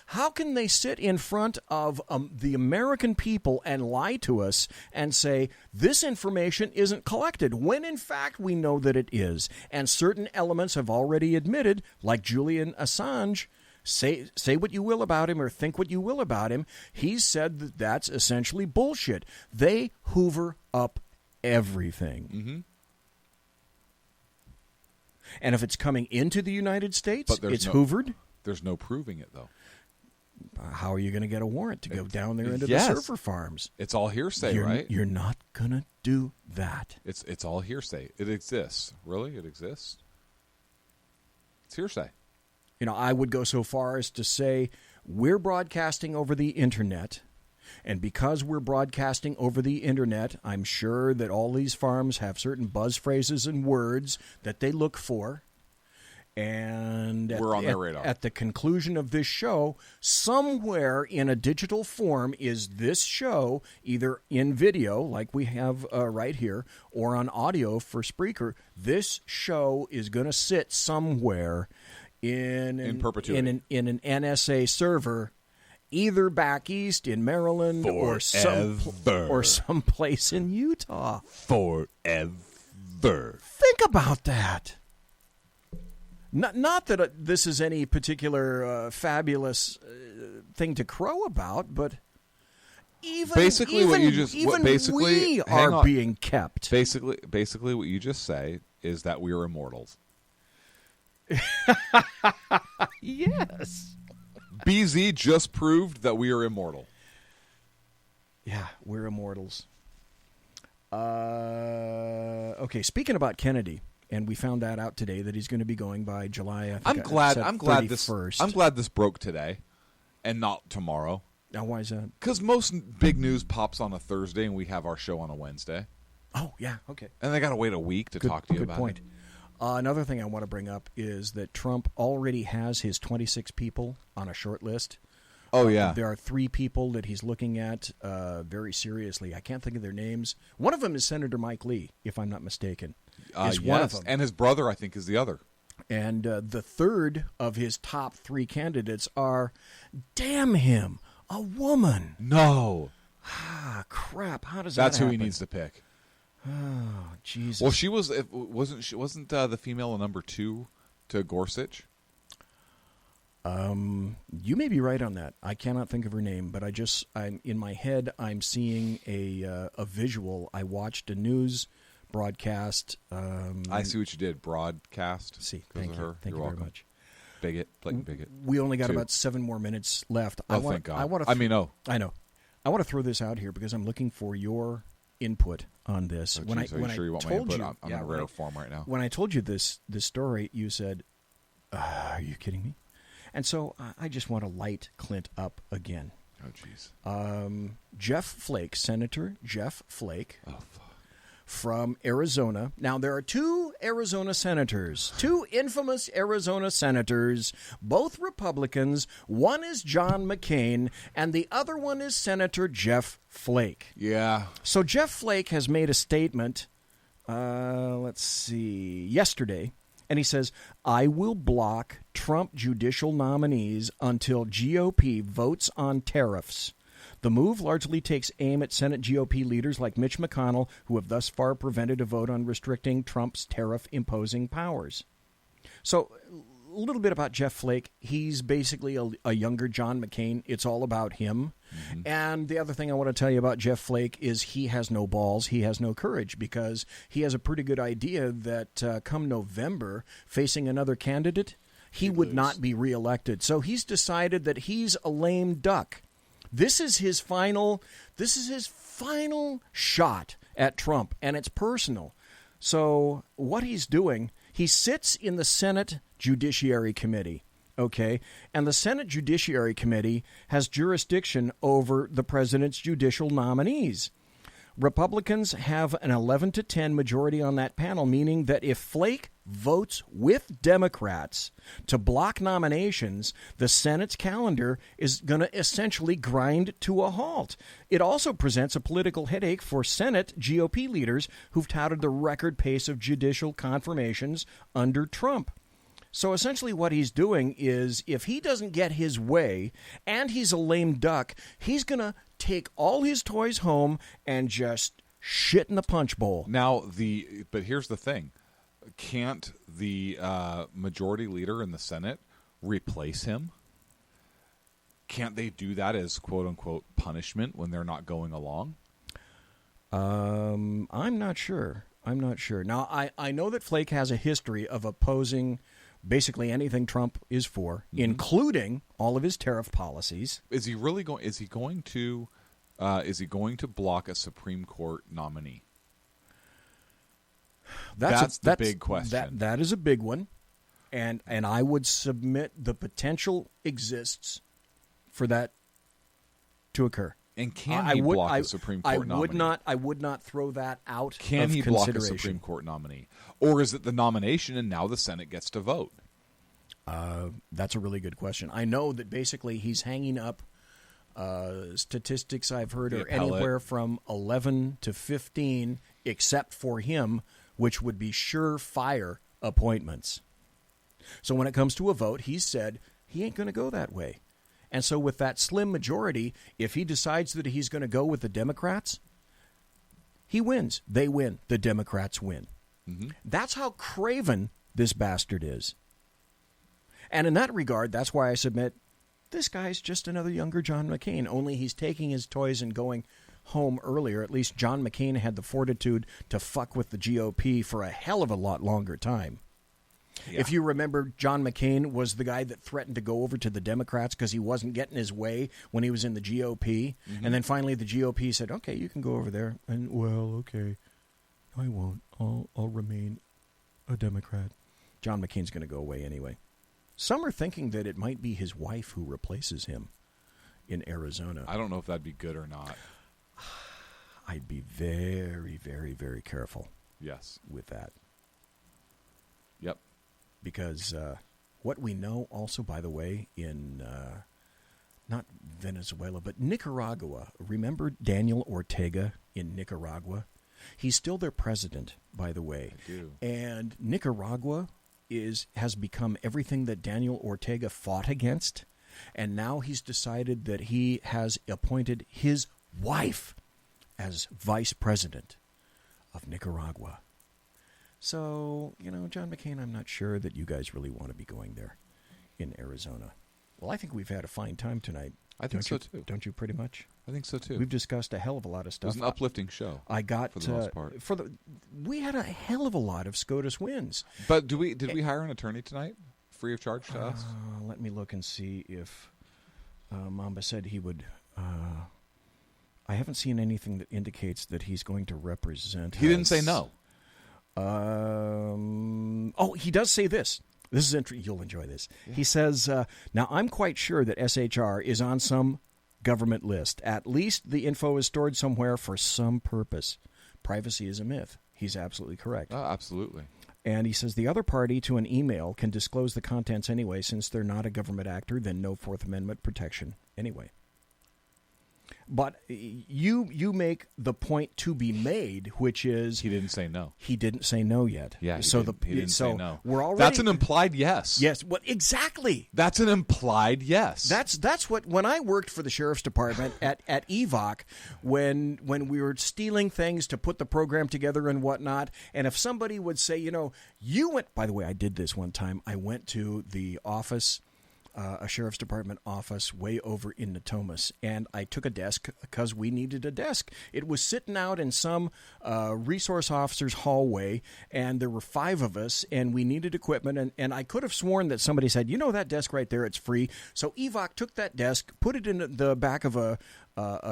how can they sit in front of the American people and lie to us and say this information isn't collected when in fact we know that it is? And certain elements have already admitted, like Julian Assange, say what you will about him or think what you will about him, he's said that that's essentially bullshit. They hoover up everything. Mm-hmm. And if it's coming into the United States, it's hoovered. There's no proving it, though. How are you going to get a warrant to go down there into the server farms? It's all hearsay, right? You're not going to do that. It's all hearsay. It exists. Really? It exists? It's hearsay. I would go so far as to say we're broadcasting over the Internet, and because we're broadcasting over the Internet, I'm sure that all these farms have certain buzz phrases and words that they look for. And we're on their radar. At the conclusion of this show, somewhere in a digital form is this show, either in video, like we have right here, or on audio for Spreaker. This show is going to sit somewhere in perpetuity in an NSA server, either back east in Maryland or someplace in Utah. Forever. Think about that. Not that this is any particular fabulous thing to crow about, but we are being kept. Basically, what you just say is that we are immortals. Yes. BZ just proved that we are immortal. Yeah, we're immortals. Okay, speaking about Kennedy. And we found that out today that he's going to be going by July. I'm glad this broke today, and not tomorrow. Now, why is that? Because most big news pops on a Thursday, and we have our show on a Wednesday. Oh yeah, okay. And they got to wait a week to talk to you about it. Another thing I want to bring up is that Trump already has his 26 people on a short list. Oh yeah, there are 3 people that he's looking at very seriously. I can't think of their names. One of them is Senator Mike Lee, if I'm not mistaken. Is one of them. And his brother, I think, is the other. And the third of his top 3 candidates are, damn him, a woman. No. Ah, crap. How does that happen? That's who he needs to pick. Oh, Jesus. Well, wasn't the female number 2 to Gorsuch? You may be right on that. I cannot think of her name, but I'm in my head. I'm seeing a visual. I watched a news broadcast. I see what you did. Broadcast. Thank you. Thank you very much. bigot. Blatant bigot. We only got 2. about 7 more minutes left. Thank God. I want to. I know. I want to throw this out here because I'm looking for your input on this. Are you sure you want my input? I'm in a rare form right now. When I told you this story, you said, "Are you kidding me?" And so I just want to light Clint up again. Oh, jeez. Jeff Flake, Senator Jeff Flake. Oh, fuck. From Arizona. Now, there are 2 Arizona senators, 2 infamous Arizona senators, both Republicans. One is John McCain, and the other one is Senator Jeff Flake. Yeah. So Jeff Flake has made a statement, yesterday, and he says, I will block Trump judicial nominees until GOP votes on tariffs. The move largely takes aim at Senate GOP leaders like Mitch McConnell, who have thus far prevented a vote on restricting Trump's tariff-imposing powers. So, a little bit about Jeff Flake. He's basically a younger John McCain. It's all about him. Mm-hmm. And the other thing I want to tell you about Jeff Flake is he has no balls. He has no courage because he has a pretty good idea that come November, facing another candidate, he would not be reelected. So he's decided that he's a lame duck. This is his final shot at Trump, and it's personal. So what he's doing, he sits in the Senate Judiciary Committee, okay? And the Senate Judiciary Committee has jurisdiction over the president's judicial nominees. Republicans have an 11-10 majority on that panel, meaning that if Flake votes with Democrats to block nominations, the Senate's calendar is going to essentially grind to a halt. It also presents a political headache for Senate GOP leaders who've touted the record pace of judicial confirmations under Trump. So essentially what he's doing is if he doesn't get his way and he's a lame duck, he's going to take all his toys home and just shit in the punch bowl. Now, but here's the thing. Can't the majority leader in the Senate replace him? Can't they do that as quote-unquote punishment when they're not going along? I'm not sure. Now, I know that Flake has a history of opposing basically anything Trump is for, including all of his tariff policies. Is he really going? Is he going to block a Supreme Court nominee? That's the big question. That is a big one, and I would submit the potential exists for that to occur. And can he block a Supreme Court nominee? I would not throw that out. Can he block a Supreme Court nominee, or is it the nomination and now the Senate gets to vote? That's a really good question. I know that basically he's hanging up statistics I've heard are anywhere from 11 to 15, except for him, which would be surefire appointments. So when it comes to a vote, he said he ain't going to go that way. And so with that slim majority, if he decides that he's going to go with the Democrats, he wins. They win. The Democrats win. Mm-hmm. That's how craven this bastard is. And in that regard, that's why I submit this guy's just another younger John McCain, only he's taking his toys and going home earlier. At least John McCain had the fortitude to fuck with the GOP for a hell of a lot longer time. Yeah. If you remember, John McCain was the guy that threatened to go over to the Democrats because he wasn't getting his way when he was in the GOP. Mm-hmm. And then finally the GOP said, okay, you can go over there. And, well, okay, I won't. I'll remain a Democrat. John McCain's going to go away anyway. Some are thinking that it might be his wife who replaces him in Arizona. I don't know if that'd be good or not. I'd be very, very, very careful. Yes. With that. Yep. Because what we know also, by the way, in not Venezuela, but Nicaragua. Remember Daniel Ortega in Nicaragua? He's still their president, by the way. I do. And Nicaragua has become everything that Daniel Ortega fought against. And now he's decided that he has appointed his wife as vice president of Nicaragua. So, John McCain, I'm not sure that you guys really want to be going there in Arizona. Well, I think we've had a fine time tonight. I think so, too. Don't you pretty much? I think so, too. We've discussed a hell of a lot of stuff. It was an uplifting show. I got, for the most part. We had a hell of a lot of SCOTUS wins. But did we hire an attorney tonight free of charge to us? Let me look and see if Mamba said he would. I haven't seen anything that indicates that he's going to represent. He didn't say no. He does say this. This is interesting. You'll enjoy this. Yeah. He says, now, I'm quite sure that SHR is on some government list. At least the info is stored somewhere for some purpose. Privacy is a myth. He's absolutely correct. Absolutely. And he says the other party to an email can disclose the contents anyway. Since they're not a government actor, then no Fourth Amendment protection anyway. But you make the point to be made, which is he didn't say no. He didn't say no yet. Yeah, he didn't say no. We're already, that's an implied yes. Yes, well, exactly. That's an implied yes. That's what when I worked for the sheriff's department at EVOC, when we were stealing things to put the program together and whatnot, and if somebody would say, you went. By the way, I did this one time. I went to the office. A sheriff's department office way over in Natomas, and I took a desk because we needed a desk. It was sitting out in some resource officer's hallway, and there were 5 of us, and we needed equipment, and I could have sworn that somebody said, that desk right there, it's free. So EVOC took that desk, put it in the back of a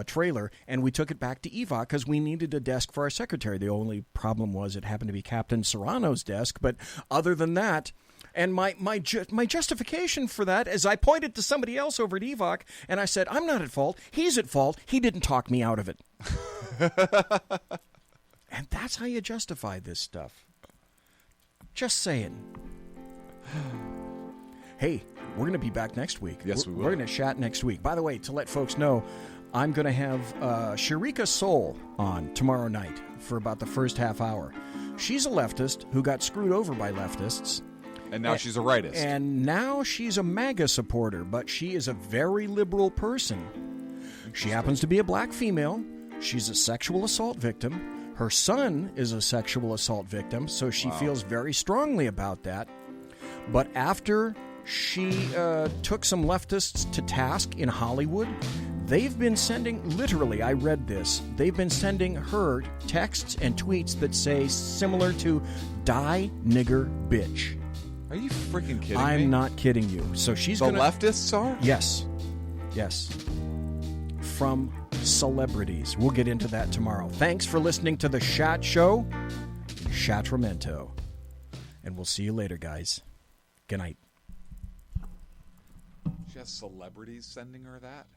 trailer, and we took it back to EVOC because we needed a desk for our secretary. The only problem was it happened to be Captain Serrano's desk, but other than that. And my justification for that is I pointed to somebody else over at EVOC, and I said, I'm not at fault. He's at fault. He didn't talk me out of it. And that's how you justify this stuff. Just saying. Hey, we're going to be back next week. Yes, we will. We're going to chat next week. By the way, to let folks know, I'm going to have Sharika Soul on tomorrow night for about the first half hour. She's a leftist who got screwed over by leftists. And now she's a rightist. And now she's a MAGA supporter, but she is a very liberal person. She happens to be a black female. She's a sexual assault victim. Her son is a sexual assault victim, so she feels very strongly about that. But after she took some leftists to task in Hollywood, they've been sending, literally, I read this, they've been sending her texts and tweets that say similar to, die nigger bitch. Are you freaking kidding me? I'm not kidding you. So she's the leftists are? Yes. From celebrities. We'll get into that tomorrow. Thanks for listening to the Shat Show. Shatramento. And we'll see you later, guys. Good night. She has celebrities sending her that?